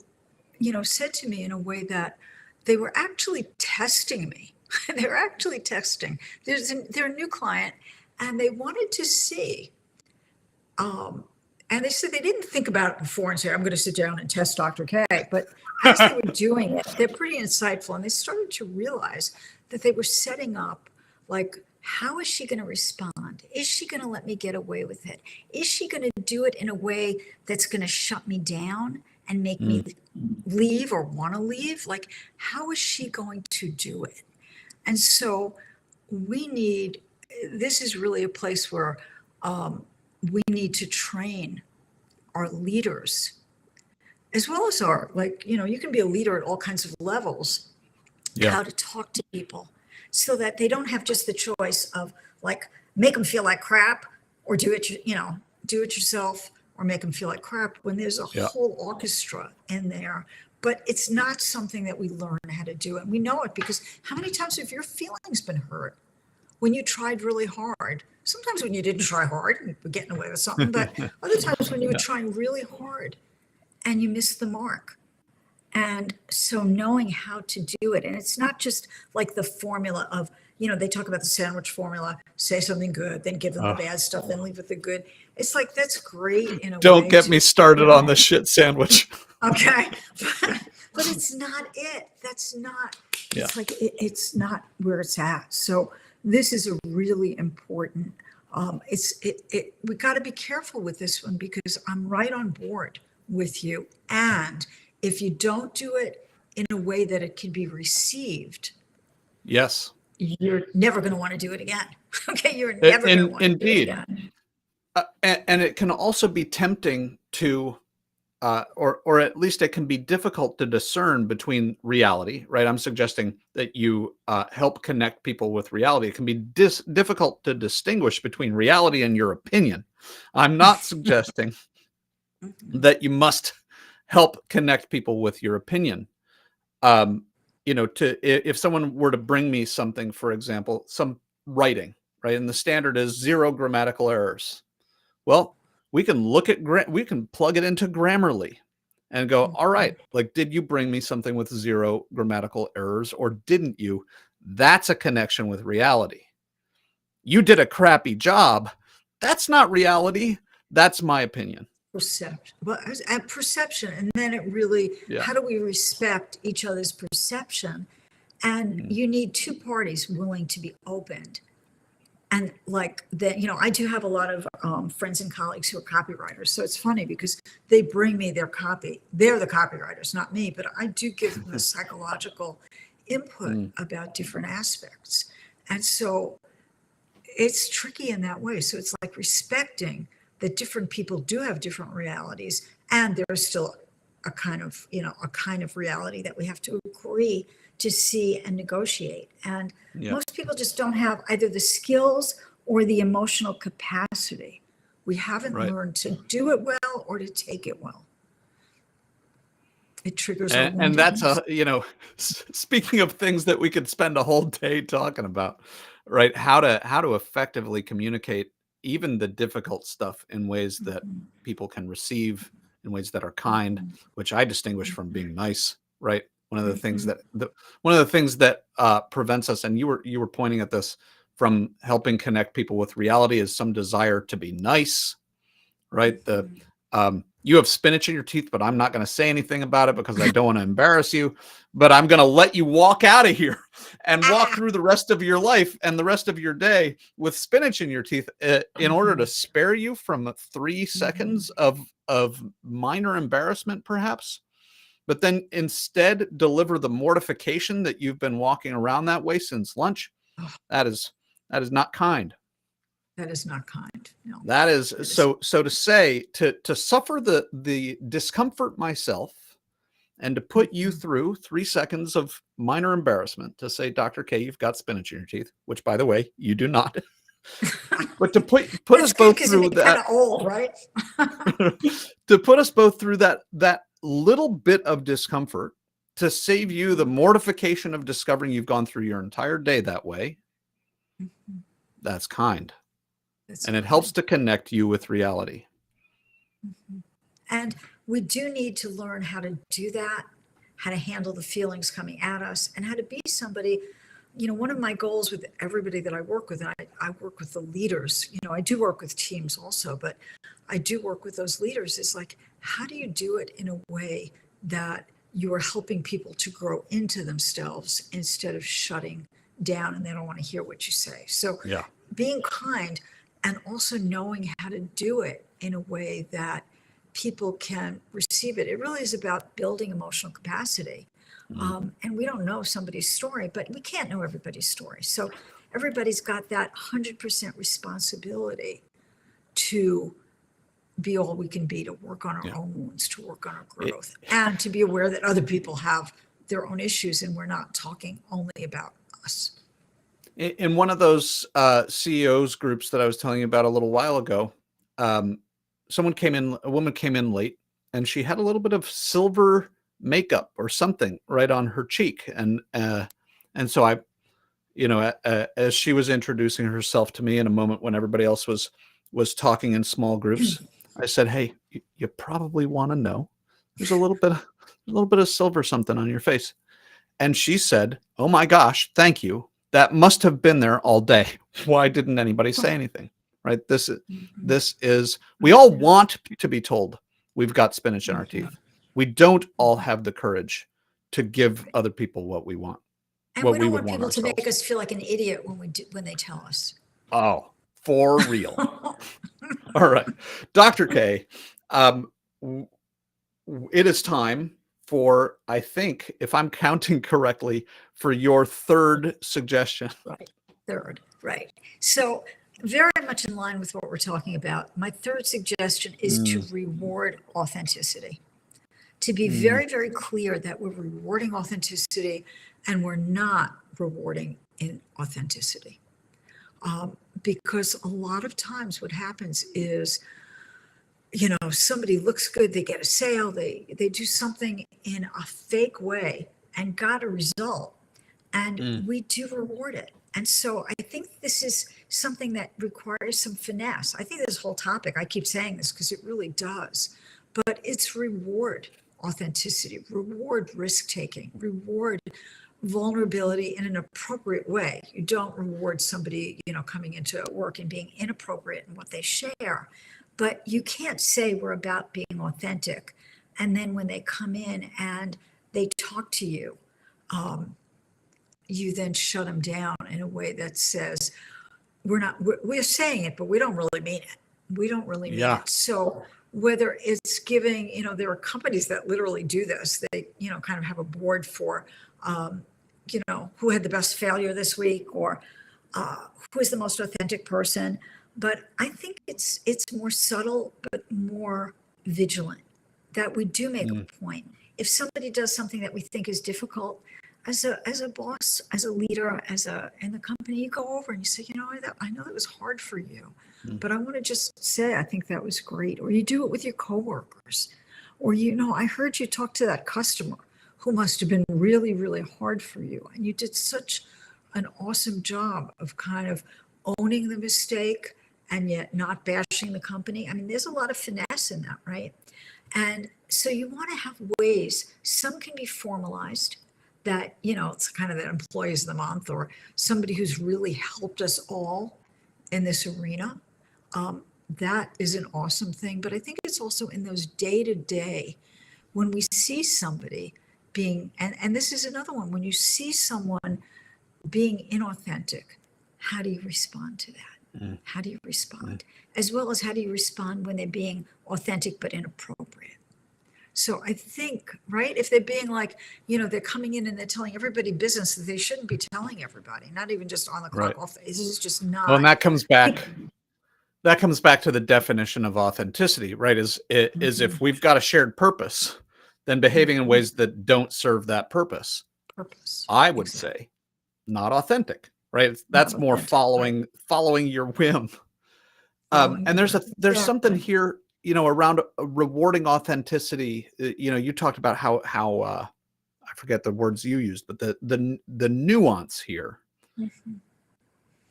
said to me in a way that they were actually testing me. They were actually testing. They're a new client, and they wanted to see. And they said they didn't think about it before and say, I'm going to sit down and test Dr. K. But as they were doing it, they're pretty insightful. And they started to realize that they were setting up, like, how is she going to respond? Is she going to let me get away with it? Is she going to do it in a way that's going to shut me down and make me Mm. leave or want to leave? Like, how is she going to do it? And so this is really a place where we need to train our leaders as well as you can be a leader at all kinds of levels, Yeah. how to talk to people so that they don't have just the choice of like make them feel like crap or do it yourself or make them feel like crap when there's a Yeah. whole orchestra in there. But it's not something that we learn how to do. And we know it because how many times have your feelings been hurt when you tried really hard? Sometimes when you didn't try hard, you were getting away with something, but other times when you were Yeah. trying really hard and you missed the mark. And so knowing how to do it, and it's not just like the formula of, they talk about the sandwich formula, say something good, then give them the Oh, bad stuff, then leave with the good. It's like, that's great in a don't way get me to started on the implement. shit sandwich. Okay. But it's not it. That's not, Yeah. it's like, it's not where it's at. So this is a really important, we got to be careful with this one because I'm right on board with you. And if you don't do it in a way that it can be received, Yes. you're never going to want to do it again. Okay. You're never going to want to do it Indeed. again. And it can also be tempting to, or at least it can be difficult to discern between reality, right? I'm suggesting that you help connect people with reality. It can be difficult to distinguish between reality and your opinion. I'm not suggesting Mhm. that you must help connect people with your opinion. Um, if someone were to bring me something, for example, some writing, right? And the standard is 0 grammatical errors. Well, we can look at we can plug it into Grammarly and go, all right, like, did you bring me something with 0 grammatical errors or didn't you? That's a connection with reality. You did a crappy job. That's not reality. That's my opinion. Perception. Well, and perception, and then it really, Yeah. how do we respect each other's perception? And Mm. you need two parties willing to be opened. And like that, I do have a lot of friends and colleagues who are copywriters. So it's funny because they bring me their copy. They're the copywriters, not me, but I do give them the psychological input Mm. about different aspects. And so it's tricky in that way. So it's like respecting that different people do have different realities, and there's still a kind of reality that we have to agree to see and negotiate. And Yeah. most people just don't have either the skills or the emotional capacity. We haven't Right. learned to do it well or to take it well. It triggers our And that's woundedness. speaking of things that we could spend a whole day talking about, right? How to effectively communicate even the difficult stuff in ways that people can receive, in ways that are kind, which I distinguish from being nice, right? One of the things Mhm. that prevents us, and you were pointing at this, from helping connect people with reality is some desire to be nice, right? You have spinach in your teeth, but I'm not going to say anything about it because I don't want to embarrass you. But I'm going to let you walk out of here and walk Ah! through the rest of your life and the rest of your day with spinach in your teeth, in order to spare you from 3 seconds of minor embarrassment, perhaps. But then instead deliver the mortification that you've been walking around that way since lunch. That is not kind. That is not kind. No, That is that is. so to say, to suffer the discomfort myself and to put you Mhm. through 3 seconds of minor embarrassment to say, Dr. K, you've got spinach in your teeth, which by the way, you do not. But to put That's us good both because it through makes kind that, of old, right? to put us both through that little bit of discomfort, to save you the mortification of discovering you've gone through your entire day that way, Mhm. that's kind. That's And it helps kind. to connect you with reality. Mhm. And we do need to learn how to do that, how to handle the feelings coming at us, and how to be somebody. One of my goals with everybody that I work with, and I work with the leaders, I do work with teams also, but I do work with those leaders, is like, how do you do it in a way that you are helping people to grow into themselves instead of shutting down and they don't want to hear what you say? So Yeah. being kind and also knowing how to do it in a way that people can receive it. It really is about building emotional capacity. And we don't know somebody's story, but we can't know everybody's story. So everybody's got that 100% responsibility to be all we can be, to work on our Yeah. own wounds, to work on our It, growth, and to be aware that other people have their own issues and we're not talking only about us. in one of those CEOs groups that I was telling you about a little while ago, um, a woman came in late, and she had a little bit of silver makeup or something right on her cheek, and so I, as she was introducing herself to me in a moment when everybody else was talking in small groups, I said, "Hey, you probably want to know there's a little bit of silver something on your face." And she said, "Oh my gosh, thank you. That must have been there all day. Why didn't anybody say anything?" Right? This is we all want to be told we've got spinach in our teeth. We don't all have the courage to give other people what we want, And what we we don't would want want people to make ourselves. us feel like an idiot when they tell us. Oh, for real. All right. Dr. K, um, it is time for, I think, if I'm counting correctly, for your third suggestion. Right. Third, right. So very much in line with what we're talking about. My third suggestion is to Mm, reward authenticity. To be mm, very, very clear that we're rewarding authenticity and we're not rewarding inauthenticity. Because a lot of times what happens is, somebody looks good, they get a sale, they do something in a fake way and got a result, and mm. we do reward it. And so I think this is something that requires some finesse. I think this whole topic, I keep saying this because it really does, but it's reward authenticity, reward risk taking, reward vulnerability in an appropriate way. You don't reward somebody, coming into work and being inappropriate in what they share. But you can't say we're about being authentic. And then when they come in and they talk to you, you then shut them down in a way that says, we're saying it, but we don't really mean it. We don't really mean Yeah. it. So whether it's giving, there are companies that literally do this. They, kind of have a board for, who had the best failure this week, or who is the most authentic person. But I think it's more subtle, but more vigilant, that we do make Mm, a point. If somebody does something that we think is difficult, as a boss, as a leader, in the company, you go over and you say, I know that was hard for you, mm. but I want to just say I think that was great. Or you do it with your coworkers, or I heard you talk to that customer who must have been really, really hard for you, and you did such an awesome job of kind of owning the mistake and yet not bashing the company. I mean, there's a lot of finesse in that, right? And so you want to have ways, some can be formalized, that, it's kind of the employees of the month, or somebody who's really helped us all in this arena. That is an awesome thing. But I think it's also in those day to day when we see somebody being, and this is another one, when you see someone being inauthentic, how do you respond to that? Mm, How do you mm. respond? As well as how do you respond when they're being authentic but inappropriate? So I think, right, if they're being like, they're coming in and they're telling everybody business that they shouldn't be telling everybody, not even just on the Right. clock off. This is just Well, and not. that comes back to the definition of authenticity, right? Is if we've got a shared purpose, then behaving in ways that don't serve that purpose, Purpose. I would Exactly. say, not authentic, right? not That's more authentic, right? following your whim. Following And your whim. there's something Exactly. here, around rewarding authenticity. You talked about how I forget the words you used, but the nuance here. Mhm,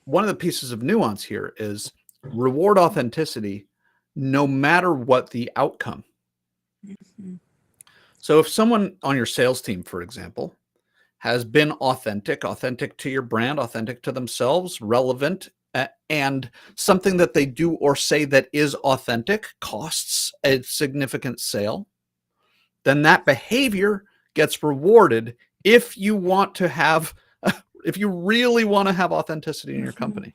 One of the pieces of nuance here is reward authenticity no matter what the outcome. mhm, So if someone on your sales team, for example, has been authentic to your brand, authentic to themselves, relevant, and something that they do or say that is authentic costs a significant sale, then that behavior gets rewarded if you want to have, if you really want to have authenticity in your mhm, company.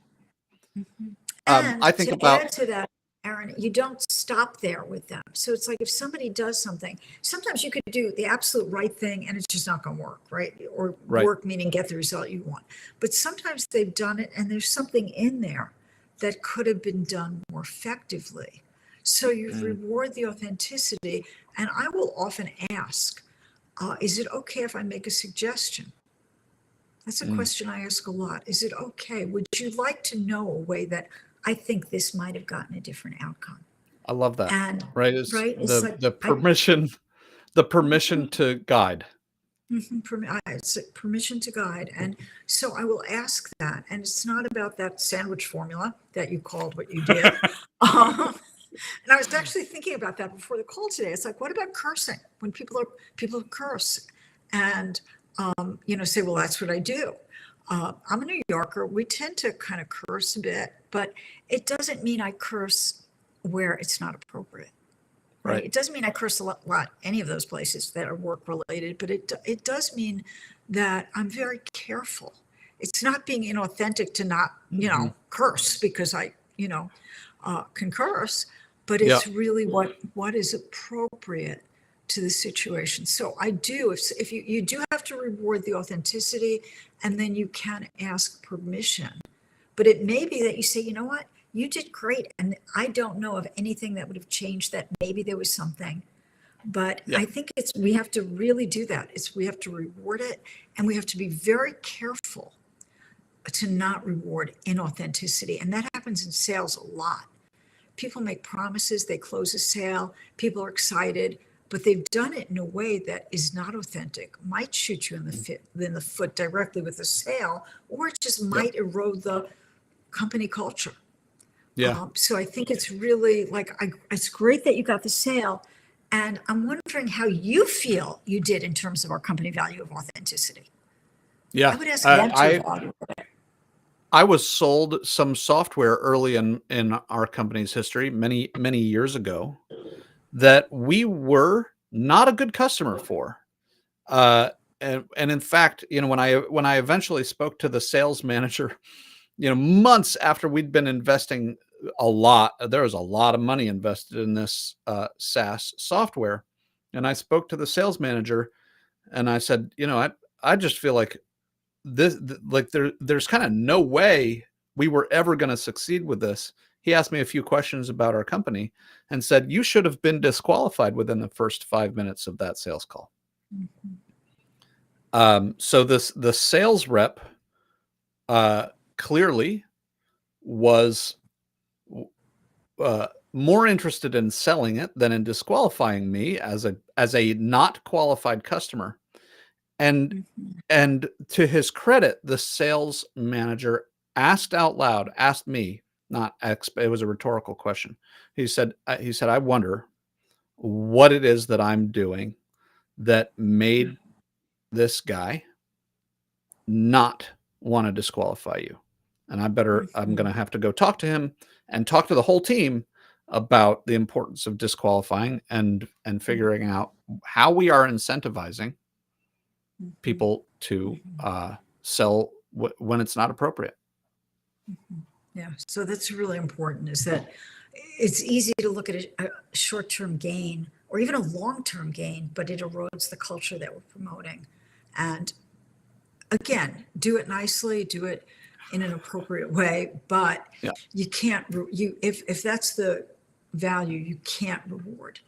mhm. I And think to about, add to that, Aaron, you don't stop there with them. So it's like if somebody does something, sometimes you could do the absolute right thing and it's just not going to work, right? Or right. work meaning get the result you want. But sometimes they've done it and there's something in there that could have been done more effectively. So you Mm, reward the authenticity. And I will often ask, is it okay if I make a suggestion? That's a mm. question I ask a lot. Is it okay? Would you like to know a way that I think this might have gotten a different outcome? I love that. And Right? Is right, it's the like the I permission, the permission to guide. it's a permission to guide, and so I will ask that, and it's not about that sandwich formula that you called what you did. Um, and I was actually thinking about that before the call today. It's like, what about cursing? When people curse, and say, well, that's what I do. I'm a New Yorker. We tend to kind of curse a bit, but it doesn't mean I curse where it's not appropriate, right? Right. It doesn't mean I curse a lot any of those places that are work related, but it does mean that I'm very careful. It's not being inauthentic to not, Hmm. curse because I, can curse, but Yeah. it's really what is appropriate to the situation. So I do, if you do have to reward the authenticity, and then you can ask permission. But it may be that you say, you know what, you did great. And I don't know of anything that would have changed that. Maybe there was something. But Yeah. I think we have to really do that. We have to reward it, and we have to be very careful to not reward inauthenticity. And that happens in sales a lot. People make promises, they close a sale, people are excited, but they've done it in a way that is not authentic, might shoot you in the foot directly with a sale, or it just Yep. might erode the company culture. Yeah. So I think it's really like, it's great that you got the sale. And I'm wondering how you feel you did in terms of our company value of authenticity. I Yeah. would ask, I, what's your I value of it? I was sold some software early in our company's history, many years ago, that we were not a good customer for. Uh, and in fact, when I eventually spoke to the sales manager, months after we'd been investing a lot, there was a lot of money invested in this SaaS software, and I spoke to the sales manager, and I said, I just feel like like there's kind of no way we were ever going to succeed with this. He asked me a few questions about our company and said, you should have been disqualified within the first 5 minutes of that sales call. Mhm, So the sales rep uh, clearly was more interested in selling it than in disqualifying me as a not qualified customer. And mhm, and to his credit, the sales manager asked me, not it was a rhetorical question. He said, I wonder what it is that I'm doing that made this guy not want to disqualify you. And I'm going mhm, to have to go talk to him and talk to the whole team about the importance of disqualifying and figuring out how we are incentivizing mhm, people to mhm, sell when it's not appropriate. mhm. Yeah, so that's really important, is that it's easy to look at a short-term gain or even a long-term gain, but it erodes the culture that we're promoting. And again, do it nicely, do it in an appropriate way, but Yeah. you can't, if that's the value, you can't reward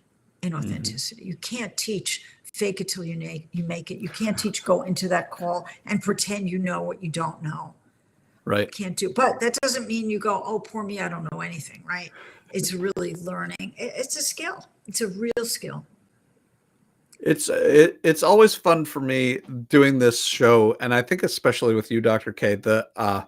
Hmm. inauthenticity. You can't teach fake it till you make it. You can't teach go into that call and pretend you know what you don't know. Right. Can't do. But that doesn't mean you go, oh, poor me, I don't know anything, right? It's really learning. It's a skill. It's a real skill. It's always fun for me doing this show, and I think especially with you, Dr. K, the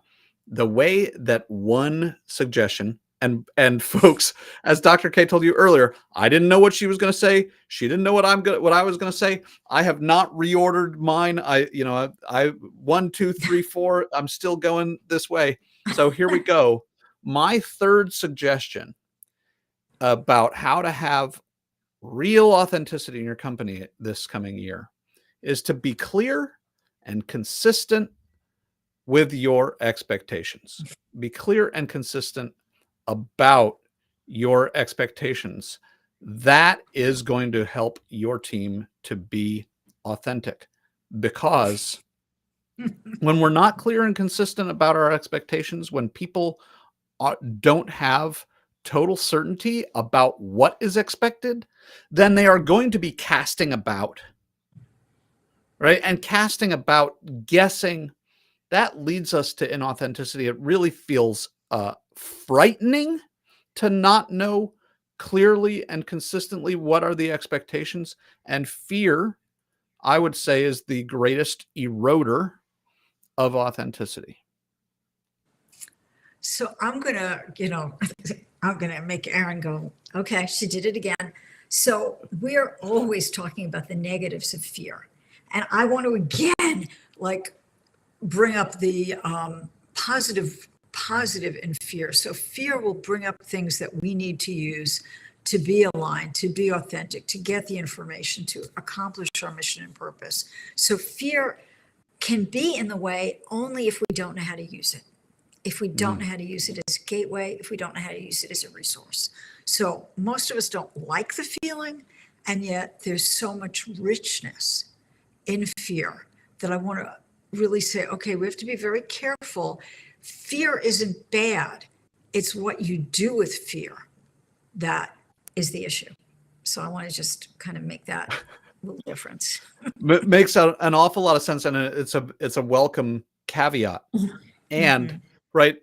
way that one suggestion and folks, as Dr. K told you earlier, I didn't know what she was going to say. She didn't know what I was going to say. I have not reordered mine. I 1, 2, 3, 4. I'm still going this way. So here we go. My third suggestion about how to have real authenticity in your company this coming year is to be clear and consistent with your expectations. Be clear and consistent about your expectations. That is going to help your team to be authentic, because when we're not clear and consistent about our expectations, when people don't have total certainty about what is expected, then they are going to be casting about, right? And casting about, guessing, that leads us to inauthenticity. It really feels frightening to not know clearly and consistently what are the expectations. And fear, I would say, is the greatest eroder of authenticity. So I'm going to, I'm going to make Aaron go, okay, she did it again. So we're always talking about the negatives of fear. And I want to again, like, bring up the positive in fear. So fear will bring up things that we need to use to be aligned, to be authentic, to get the information, to accomplish our mission and purpose. So fear can be in the way only if we don't know how to use it. If we don't know how to use it as a gateway, if we don't know how to use it as a resource. So most of us don't like the feeling, and yet there's so much richness in fear that I want to really say, okay, we have to be very careful. Fear isn't bad. It's what you do with fear that is the issue. So I want to just kind of make that little difference. Makes an awful lot of sense, and it's a welcome caveat. And right,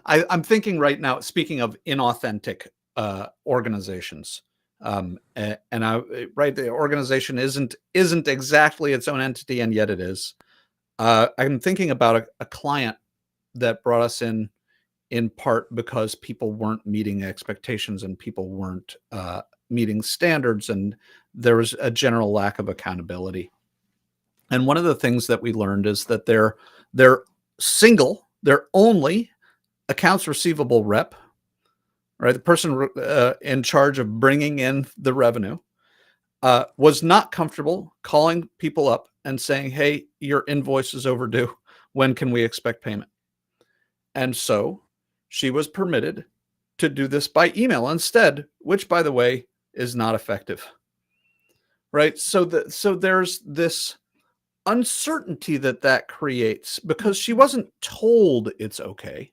I'm thinking right now, speaking of inauthentic organizations, the organization isn't exactly its own entity, and yet it is. I'm thinking about a client that brought us in part because people weren't meeting expectations and people weren't meeting standards, and there was a general lack of accountability. And one of the things that we learned is that their only accounts receivable rep, right, the person in charge of bringing in the revenue, was not comfortable calling people up and saying, hey, your invoice is overdue. When can we expect payment? And so she was permitted to do this by email instead, which, by the way, is not effective. Right? So there's this uncertainty that creates, because she wasn't told it's okay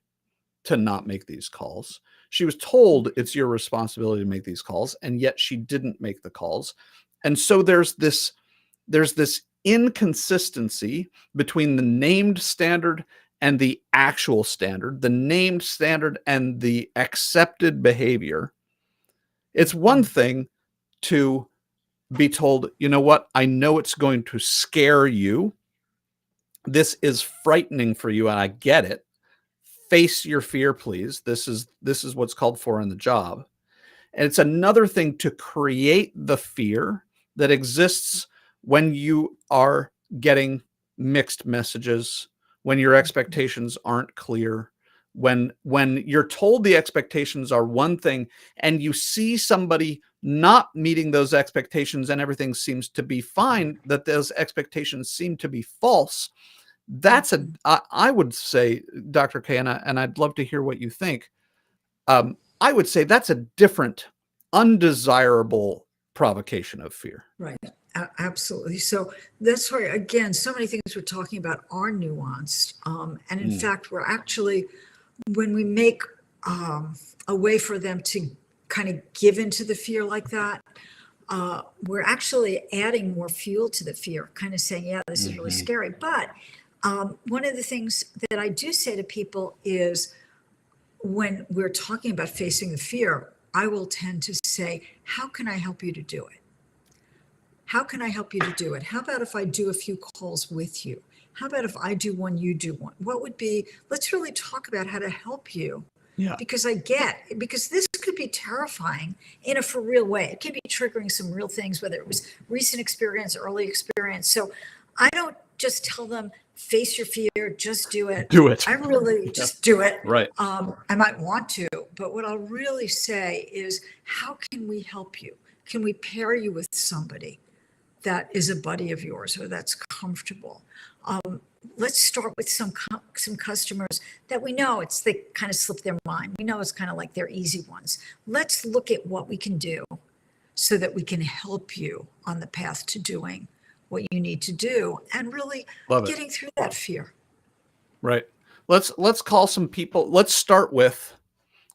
to not make these calls. She was told it's your responsibility to make these calls, and yet she didn't make the calls. And so there's this inconsistency between the named standard and the actual standard, the named standard and the accepted behavior. It's one thing to be told, you know what, I know it's going to scare you. This is frightening for you, and I get it. Face your fear, please. This is what's called for in the job. And it's another thing to create the fear that exists when you are getting mixed messages, when your expectations aren't clear, when you're told the expectations are one thing and you see somebody not meeting those expectations and everything seems to be fine, that those expectations seem to be false. That's I would say, Dr. K, and I'd love to hear what you think. I would say that's a different, undesirable provocation of fear. Right. Absolutely. So that's why, again, so many things we're talking about are nuanced. And in fact, we're actually, when we make a way for them to kind of give into the fear like that, we're actually adding more fuel to the fear, kind of saying, yeah, this is really scary. But One of the things that I do say to people is when we're talking about facing the fear, I will tend to say, how can I help you to do it? How can I help you to do it? How about if I do a few calls with you? How about if I do one, you do one? What would be, let's really talk about how to help you. Yeah. Because because this could be terrifying in a for real way. It can be triggering some real things, whether it was recent experience, early experience. So I don't just tell them, face your fear, just do it. Do it. I really just do it. Right. I might want to, but what I'll really say is, how can we help you? Can we pair you with somebody that is a buddy of yours or that's comfortable? Let's start with some customers that we know they kind of slip their mind. We know it's kind of like they're easy ones. Let's look at what we can do so that we can help you on the path to doing what you need to do and really getting through that fear. Right. Let's call some people. Let's start with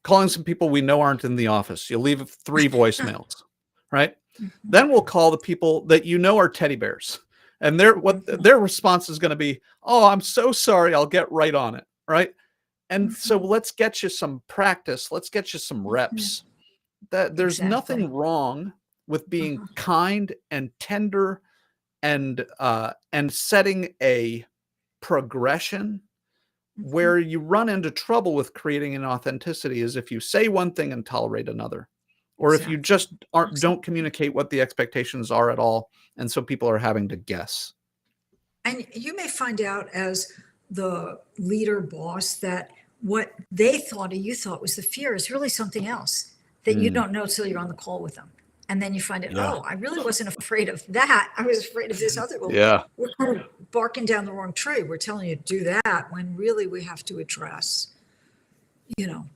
calling some people we know aren't in the office. You'll leave 3 voicemails, right? Then we'll call the people that you know are teddy bears. And their response is going to be, "Oh, I'm so sorry. I'll get right on it." Right. And so let's get you some practice. Let's get you some reps. There's nothing wrong with being kind and tender and setting a progression. Where you run into trouble with creating an authenticity is if you say one thing and tolerate another, or if you just don't communicate what the expectations are at all. And so people are having to guess. And you may find out as the leader boss that what they thought or you thought was the fear is really something else that you don't know till you're on the call with them. And then you find out, oh, I really wasn't afraid of that. I was afraid of this other. Well, we're kind of barking down the wrong tree. We're telling you to do that when really we have to address,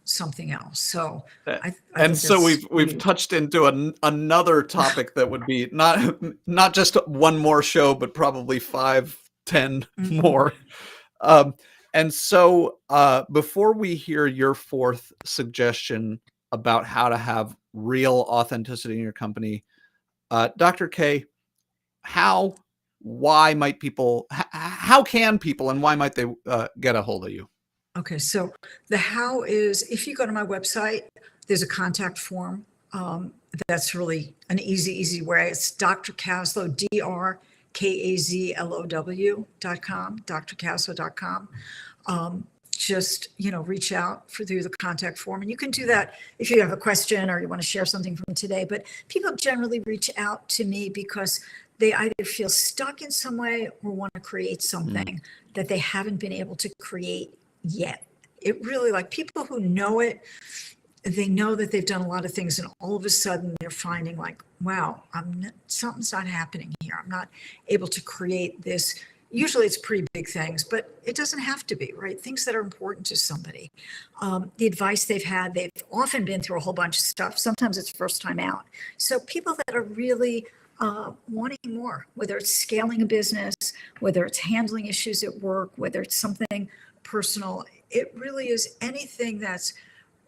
something else. So we've touched into another topic that would be not just one more show, but probably 5, 10 more. And so before we hear your 4th suggestion about how to have real authenticity in your company, Dr. K, how can people and why might they get a hold of you? Okay, so the how is, if you go to my website, there's a contact form. That's really an easy way. It's Dr. Kaslow, DrKazlow.com, drkaslow.com. Just, reach out through the contact form. And you can do that if you have a question or you want to share something from today. But people generally reach out to me because they either feel stuck in some way or want to create something that they haven't been able to create yet. It really, like, people who know it, they know that they've done a lot of things and all of a sudden they're finding like, wow, something's not happening here. I'm not able to create this. Usually it's pretty big things, but it doesn't have to be, right? Things that are important to somebody. The advice they've often been through a whole bunch of stuff. Sometimes it's first time out. So people that are really wanting more, whether it's scaling a business, whether it's handling issues at work, whether it's something personal, it really is anything that's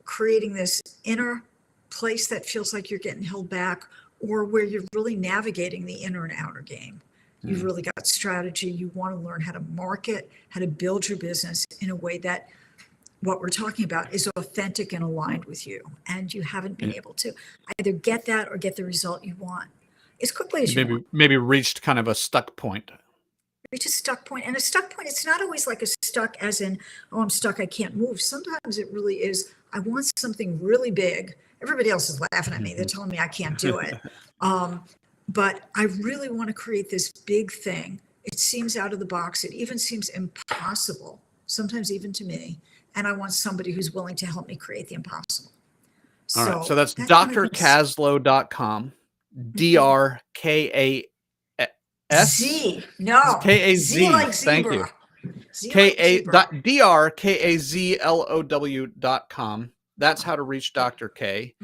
creating this inner place that feels like you're getting held back, or where you're really navigating the inner and outer game. You've really got strategy. You want to learn how to market, how to build your business in a way that what we're talking about is authentic and aligned with you. And you haven't been able to either get that or get the result you want as quickly as you want. Maybe reached kind of a stuck point. Reach a stuck point. And a stuck point, it's not always like a stuck as in, oh, I'm stuck, I can't move. Sometimes it really is, I want something really big. Everybody else is laughing at me. They're telling me I can't do it. But I really want to create this big thing. It seems out of the box. It even seems impossible, sometimes even to me. And I want somebody who's willing to help me create the impossible. All right. So that's drkaslow.com. DrKazlow. No. K-A-Z. Like Thank you. drkazlow.com. That's how to reach Dr. K.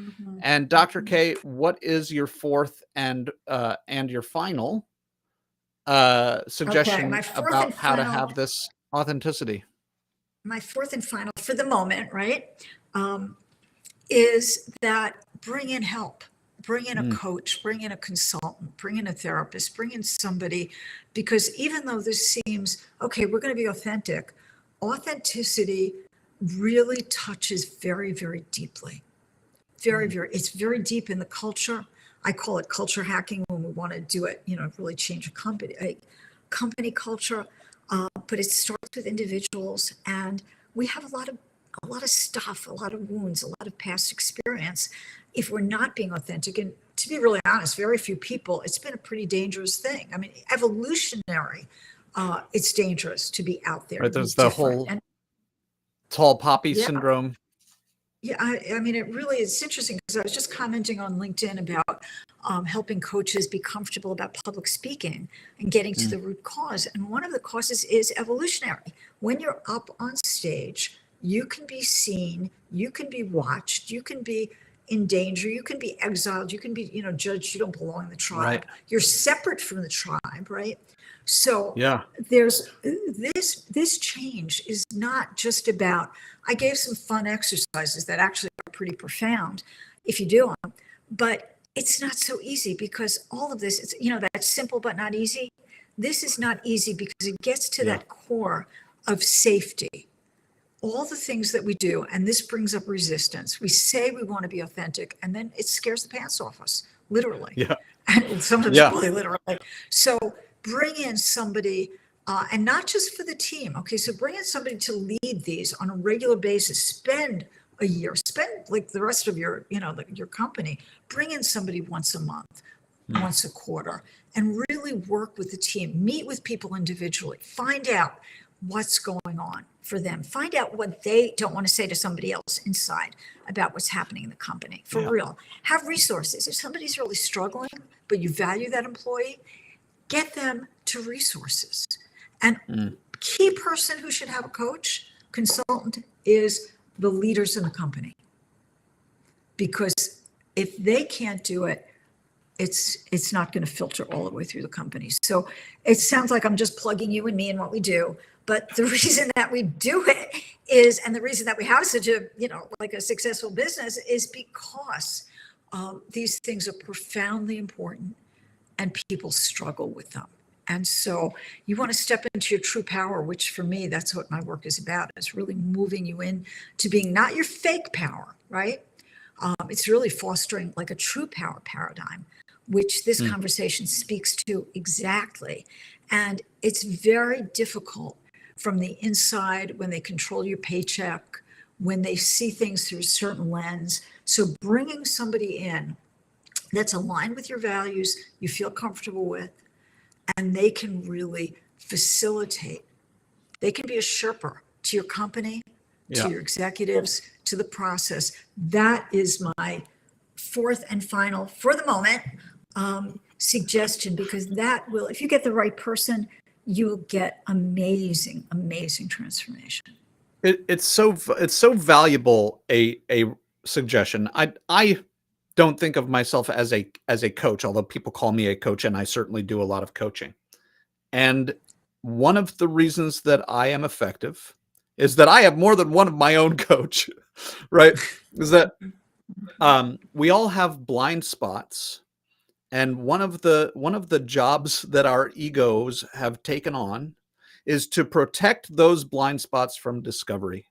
And Dr. K, what is your 4th and your final suggestion about how to have this authenticity? My 4th and final for the moment, right, is that bring in help. bring in a coach, bring in a consultant, bring in a therapist, bring in somebody, because even though this seems, okay, we're going to be authentic, authenticity really touches very, very deeply. It's very deep in the culture. I call it culture hacking when we want to do it, really change a company culture. But it starts with individuals, and we have a lot of stuff, a lot of wounds, a lot of past experience. If we're not being authentic, and to be really honest, very few people, it's been a pretty dangerous thing. I mean, evolutionary, it's dangerous to be out there. Right, there's the whole tall poppy syndrome. Yeah, I mean, it really is interesting because I was just commenting on LinkedIn about helping coaches be comfortable about public speaking and getting to the root cause. And one of the causes is evolutionary. When you're up on stage, you can be seen, you can be watched, you can be in danger, you can be exiled, you can be, judged, you don't belong in the tribe. Right. You're separate from the tribe, right? So there's this change is not just about, I gave some fun exercises that actually are pretty profound if you do them, but it's not so easy because all of this, it's, that's simple but not easy. This is not easy because it gets to that core of safety. All the things that we do, and this brings up resistance. We say we want to be authentic, and then it scares the pants off us, literally. Yeah. And sometimes really literally. So bring in somebody, and not just for the team. Okay, so bring in somebody to lead these on a regular basis. Spend a year, spend like the rest of your, your company. Bring in somebody once a month, once a quarter, and really work with the team. Meet with people individually. Find out what's going on for them. Find out what they don't want to say to somebody else inside about what's happening in the company. For real. Have resources. If somebody's really struggling, but you value that employee, get them to resources. And key person who should have a coach, consultant, is the leaders in the company. Because if they can't do it, it's not going to filter all the way through the company. So it sounds like I'm just plugging you and me and what we do. But the reason that we do it is, and the reason that we have such a, like a successful business is because these things are profoundly important and people struggle with them. And so you want to step into your true power, which for me, that's what my work is about, is really moving you in to being not your fake power, right? It's really fostering like a true power paradigm, which this conversation speaks to exactly. And it's very difficult from the inside when they control your paycheck, when they see things through a certain lens. So bringing somebody in that's aligned with your values, you feel comfortable with, and they can really facilitate. They can be a Sherpa to your company, to your executives, to the process. That is my fourth and final, for the moment, suggestion, because that will, if you get the right person, you'll get amazing, amazing transformation. It's so valuable a suggestion. I don't think of myself as a coach, although people call me a coach, and I certainly do a lot of coaching. And one of the reasons that I am effective is that I have more than one of my own coach, right? Is that we all have blind spots. And one of the jobs that our egos have taken on is to protect those blind spots from discovery.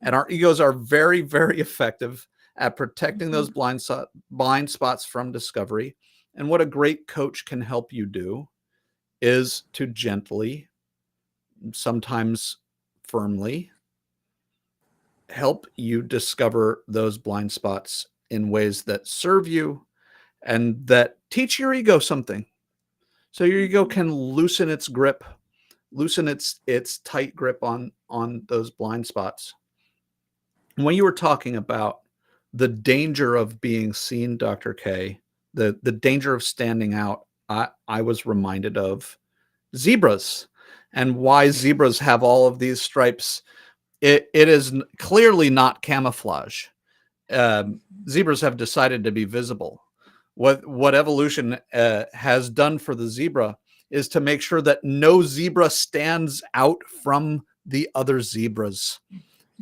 And our egos are very, very effective at protecting those blind spots from discovery. And what a great coach can help you do is to gently, sometimes firmly, help you discover those blind spots in ways that serve you and that teach your ego something. So your ego can loosen its grip, loosen its tight grip on those blind spots. And when you were talking about the danger of being seen, Dr. K, the danger of standing out, I was reminded of zebras and why zebras have all of these stripes. It is clearly not camouflage. Zebras have decided to be visible. What evolution has done for the zebra is to make sure that no zebra stands out from the other zebras.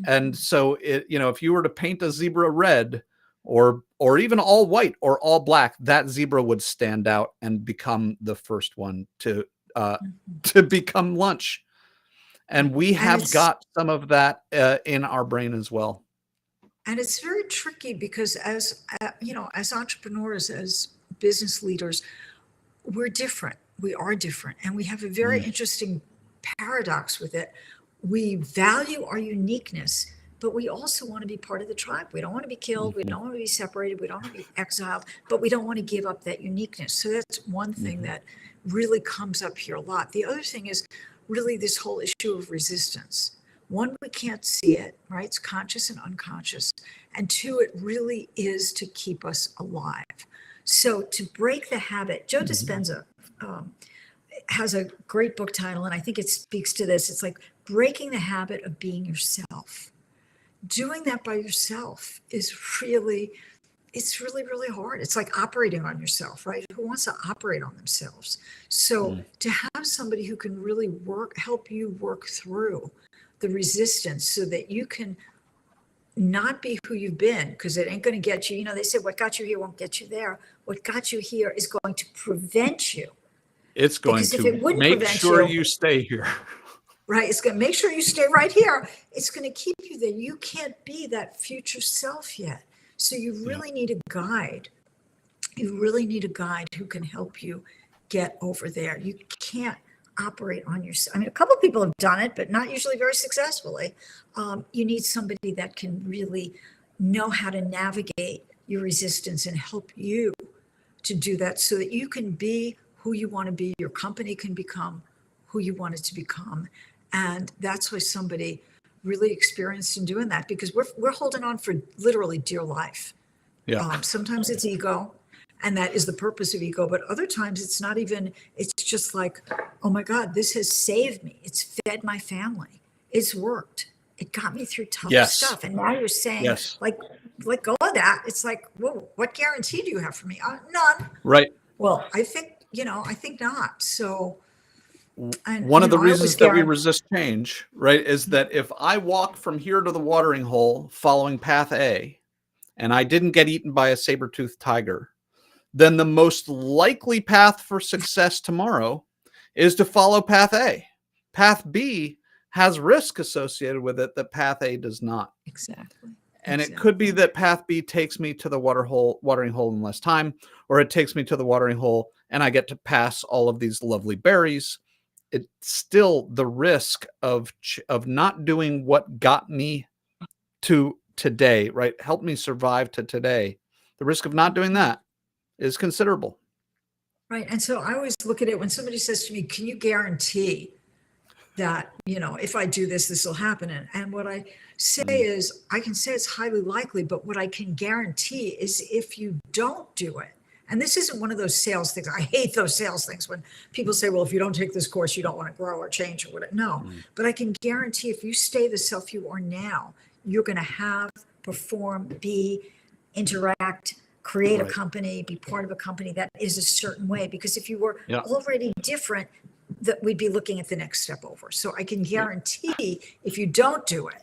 And so if you were to paint a zebra red, or even all white or all black, that zebra would stand out and become the first one to to become lunch. And we And have got some of that in our brain as well. and it's very tricky because as as entrepreneurs, as business leaders, we're different. We are different, and we have a very Mm. interesting paradox with it. We value our uniqueness, but we also want to be part of the tribe. We don't want to be killed. We Mhm. don't want to be separated. We don't want to be exiled, but we don't want to give up that uniqueness. So that's one thing Mhm. that really comes up here a lot. The other thing is really this whole issue of resistance. One, we can't see it, right? It's conscious and unconscious. And two, it really is to keep us alive. So to break the habit, Joe Mhm. Dispenza um, has a great book title, and I think it speaks to this. It's like breaking the habit of being yourself. Doing that by yourself is really, it's really, really hard. It's like operating on yourself, right? Who wants to operate on themselves? So Mm. to have somebody who can really help you work through the resistance so that you can not be who you've been, because it ain't going to get you. You know, they said what got you here won't get you there. What got you here is going to prevent you. It's going Because if to it wouldn't make prevent sure you, you stay here. right, it's going to make sure you stay right here. It's going to keep you there. You can't be that future self yet. So you Yeah. really need a guide. You really need a guide who can help you get over there. You can't operate on yourself. I mean, a couple of people have done it, but not usually very successfully. You need somebody that can really know how to navigate your resistance and help you to do that so that you can be who you want to be. Your company can become who you want it to become. And that's why somebody really experienced in doing that, because we're holding on for literally dear life. Yeah. Sometimes it's ego, and that is the purpose of ego. But other times it's not even, it's just like, oh my God, this has saved me. It's fed my family. It's worked. It got me through tough Yes. stuff. And now you're saying, Yes. like, let go of that. It's like, whoa, what guarantee do you have for me? None. Right. Well, I think, I think not. So, and, One of the I always reasons that we guarantee. resist change, right, is that if I walk from here to the watering hole following path A and I didn't get eaten by a saber-toothed tiger, then the most likely path for success tomorrow is to follow path A. Path B has risk associated with it that path A does not. Exactly. And it could be Exactly. that path B takes me to the watering hole in less time, or it takes me to the watering hole and I get to pass all of these lovely berries. It's still the risk of not doing what got me to today, right? Helped me survive to today. The risk of not doing that is considerable. Right. And so I always look at it when somebody says to me, can you guarantee that, if I do this, this will happen? And what I say Mm. is, I can say it's highly likely, but what I can guarantee is if you don't do it, and this isn't one of those sales things. I hate those sales things when people say, well, if you don't take this course, you don't want to grow or change or whatever. No, Mm. but I can guarantee if you stay the self you are now, you're going to have, perform, be, interact, create a Right. company, be part of a company that is a certain way. Because if you were Yeah. already different, that we'd be looking at the next step over. So I can Yeah. guarantee if you don't do it,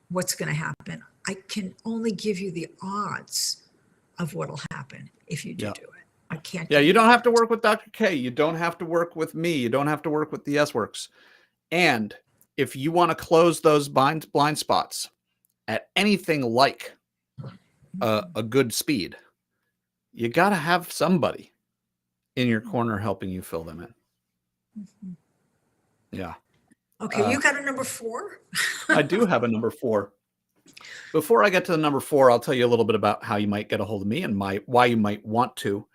what's going to happen. I can only give you the odds of what'll happen if you do Yeah. it. I can't Yeah. give You you the don't have to odds. work with Dr. K. You don't have to work with me. You don't have to work with the S Works. And if you want to close those blind spots at anything like a good speed, you got to have somebody in your corner helping you fill them in. Mhm. Yeah. Okay, you got a number 4? I do have a number 4. Before I get to the number 4, I'll tell you a little bit about how you might get a hold of me and why you might want to.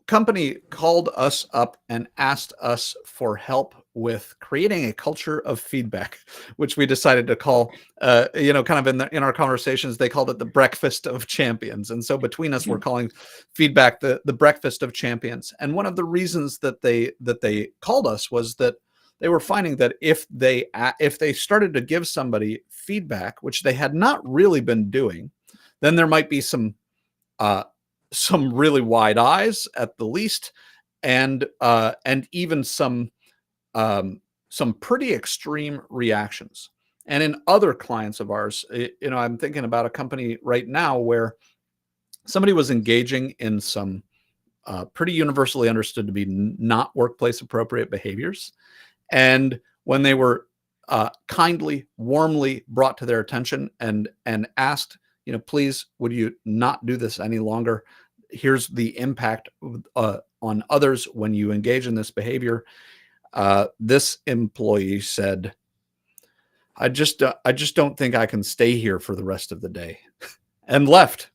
Company called us up and asked us for help with creating a culture of feedback, which we decided to call, kind of in our conversations, they called it the breakfast of champions. And so between us, we're calling feedback the breakfast of champions. And one of the reasons that they called us was that they were finding that if they started to give somebody feedback, which they had not really been doing, then there might be uh, some really wide eyes at the least, and even some pretty extreme reactions. And in other clients of ours, I'm thinking about a company right now where somebody was engaging in some pretty universally understood to be not workplace appropriate behaviors. And when they were kindly, warmly brought to their attention and asked, please, would you not do this any longer? Here's the impact on others when you engage in this behavior. This employee said, I just don't think I can stay here for the rest of the day, and left.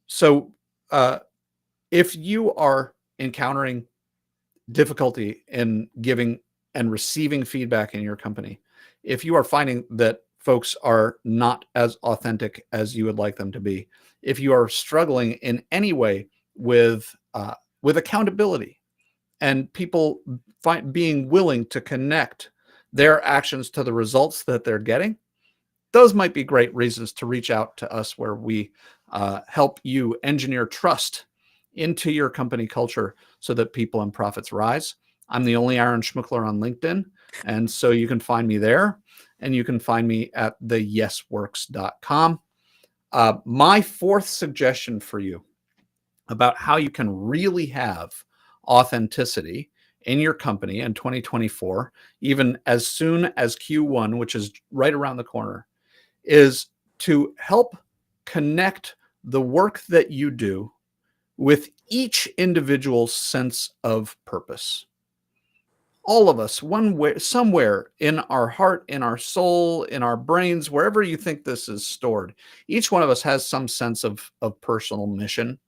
So if you are encountering difficulty in giving and receiving feedback in your company, if you are finding that folks are not as authentic as you would like them to be, if you are struggling in any way with accountability and people being willing to connect their actions to the results that they're getting, those might be great reasons to reach out to us, where we help you engineer trust into your company culture so that people and profits rise. I'm the only Aaron Schmookler on LinkedIn, and so you can find me there, and you can find me at theyesworks.com. My fourth suggestion for you about how you can really have authenticity in your company in 2024, even as soon as Q1, which is right around the corner, is to help connect the work that you do with each individual's sense of purpose. All of us, one way, somewhere in our heart, in our soul, in our brains, wherever you think this is stored, each one of us has some sense of personal mission.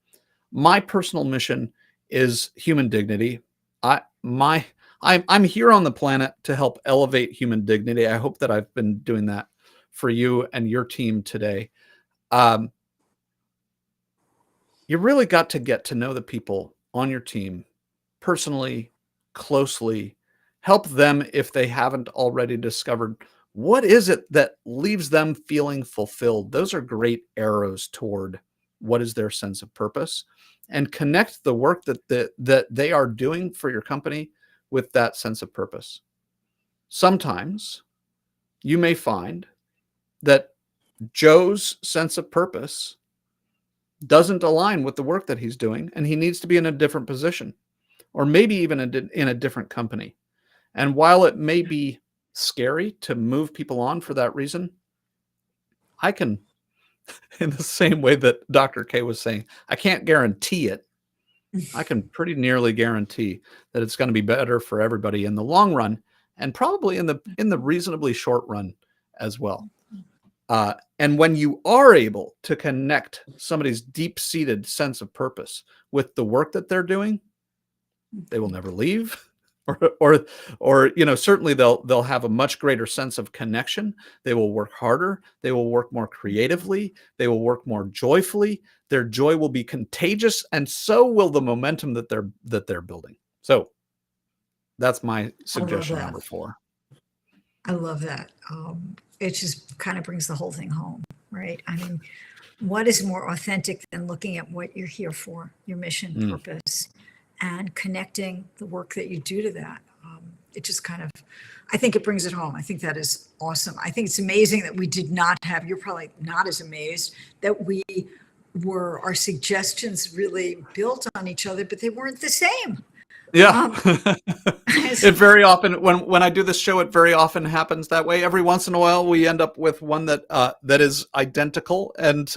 My personal mission is human dignity. I'm here on the planet to help elevate human dignity. I hope that I've been doing that for you and your team today. You really got to get to know the people on your team personally, closely. Help them, if they haven't already discovered, what is it that leaves them feeling fulfilled. Those are great arrows toward what is their sense of purpose, and connect the work that they are doing for your company with that sense of purpose. Sometimes you may find that Joe's sense of purpose doesn't align with the work that he's doing, and he needs to be in a different position, or maybe even in a different company. And while it may be scary to move people on for that reason, I can, in the same way that Dr. K was saying, I can't guarantee it. I can pretty nearly guarantee that it's going to be better for everybody in the long run, and probably in the reasonably short run as well. And when you are able to connect somebody's deep-seated sense of purpose with the work that they're doing, they will never leave, or certainly they'll have a much greater sense of connection. They will work harder. They will work more creatively. They will work more joyfully. Their joy will be contagious, and so will the momentum that they're building. So that's my suggestion number 4. I love that. It just kind of brings the whole thing home, right? I mean, what is more authentic than looking at what you're here for, your mission, purpose, and connecting the work that you do to that? It just kind of, I think it brings it home. I think that is awesome. I think it's amazing that we did not have, you're probably not as amazed that our suggestions really built on each other, but they weren't the same. Yeah. It very often, when I do this show, it very often happens that way. Every once in a while, we end up with one that is identical, and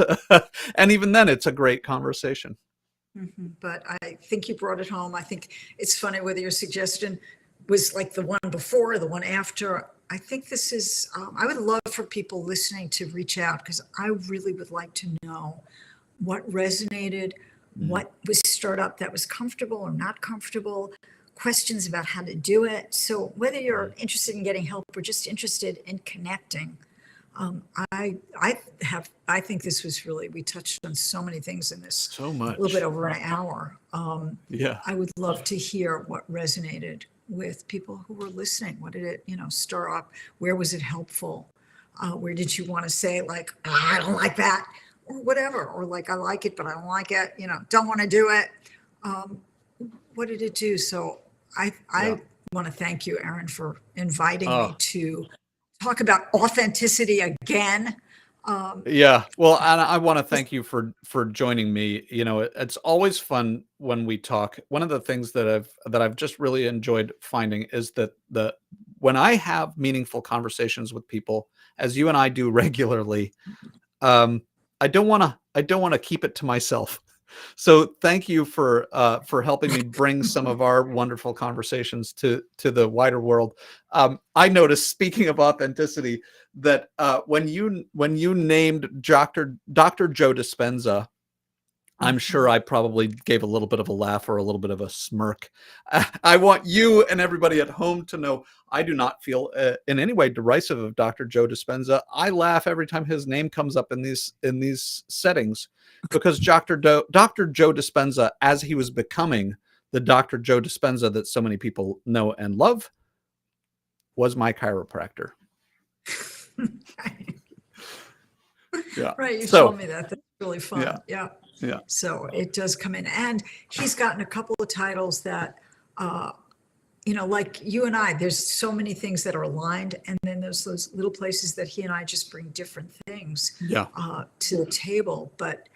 and even then, it's a great conversation. But I think you brought it home. I think it's funny whether your suggestion was like the one before or the one after. I think this is, I would love for people listening to reach out, because I really would like to know what resonated, what was stirred up that was comfortable or not comfortable, questions about how to do it. So whether you're interested in getting help or just interested in connecting, I think this was really, we touched on so many things in this, so much, a little bit over an hour. Yeah. I would love to hear what resonated with people who were listening. What did it, stir up? Where was it helpful? Where did you want to say, like, oh, I don't like that, or whatever, or like, I like it, but I don't like it, don't want to do it. What did it do? So I want to thank you, Aaron, for inviting me to talk about authenticity again. Yeah. Well, and I want to thank you for joining me. It's always fun when we talk. One of the things that I've just really enjoyed finding is that when I have meaningful conversations with people, as you and I do regularly, um, I don't want to keep it to myself. So thank you for helping me bring some of our wonderful conversations to the wider world. I noticed, speaking of authenticity, that when you named Dr. Joe Dispenza, I'm sure I probably gave a little bit of a laugh or a little bit of a smirk. I want you and everybody at home to know I do not feel in any way derisive of Dr. Joe Dispenza. I laugh every time his name comes up in these settings, because Dr. Joe Dispenza, as he was becoming the Dr. Joe Dispenza that so many people know and love, was my chiropractor. Yeah. Right, you So told me that. That's really fun. yeah, Yeah. yeah, So it does come in, and he's gotten a couple of titles that, like you and I, there's so many things that are aligned, and then there's those little places that he and I just bring different things yeah, to the table. But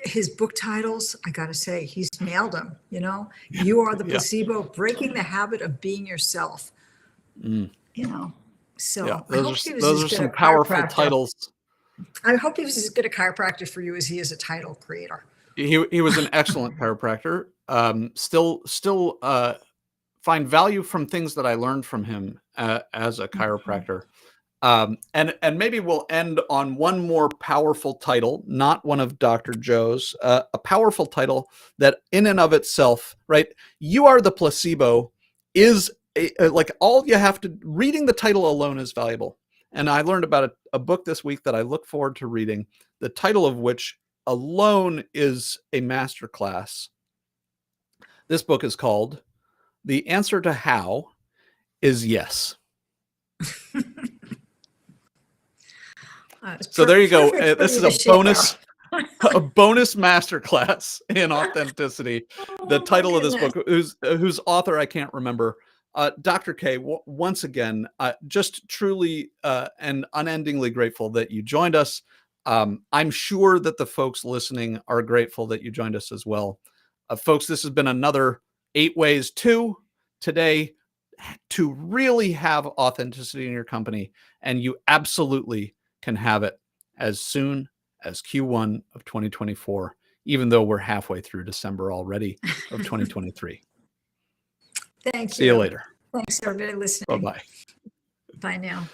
his book titles, I got to say, he's nailed them. You are the yeah. placebo, breaking the habit of being yourself. Mm. So Yeah, I hope he was those as are good a some powerful chiropractor. titles. I hope he was as good a chiropractor for you as he is a title creator. He was an excellent chiropractor. Still find value from things that I learned from him as a chiropractor. And maybe we'll end on one more powerful title, not one of Dr. Joe's, a powerful title that in and of itself, right? You are the placebo is like all you have to, reading the title alone is valuable. And I learned about a book this week that I look forward to reading, the title of which alone is a masterclass. This book is called The Answer to How is Yes. So there you go. Perfect for This you is to a share. a bonus masterclass in authenticity. The Oh my title of this goodness. book, whose author I can't remember. Dr. K, once again, just truly and unendingly grateful that you joined us. I'm sure that the folks listening are grateful that you joined us as well. Folks, this has been another 8 Ways today to really have authenticity in your company, and you absolutely can have it as soon as Q1 of 2024, even though we're halfway through December already of 2023. Thank See you you. later. Thanks, everybody listening. Bye-bye. Bye now.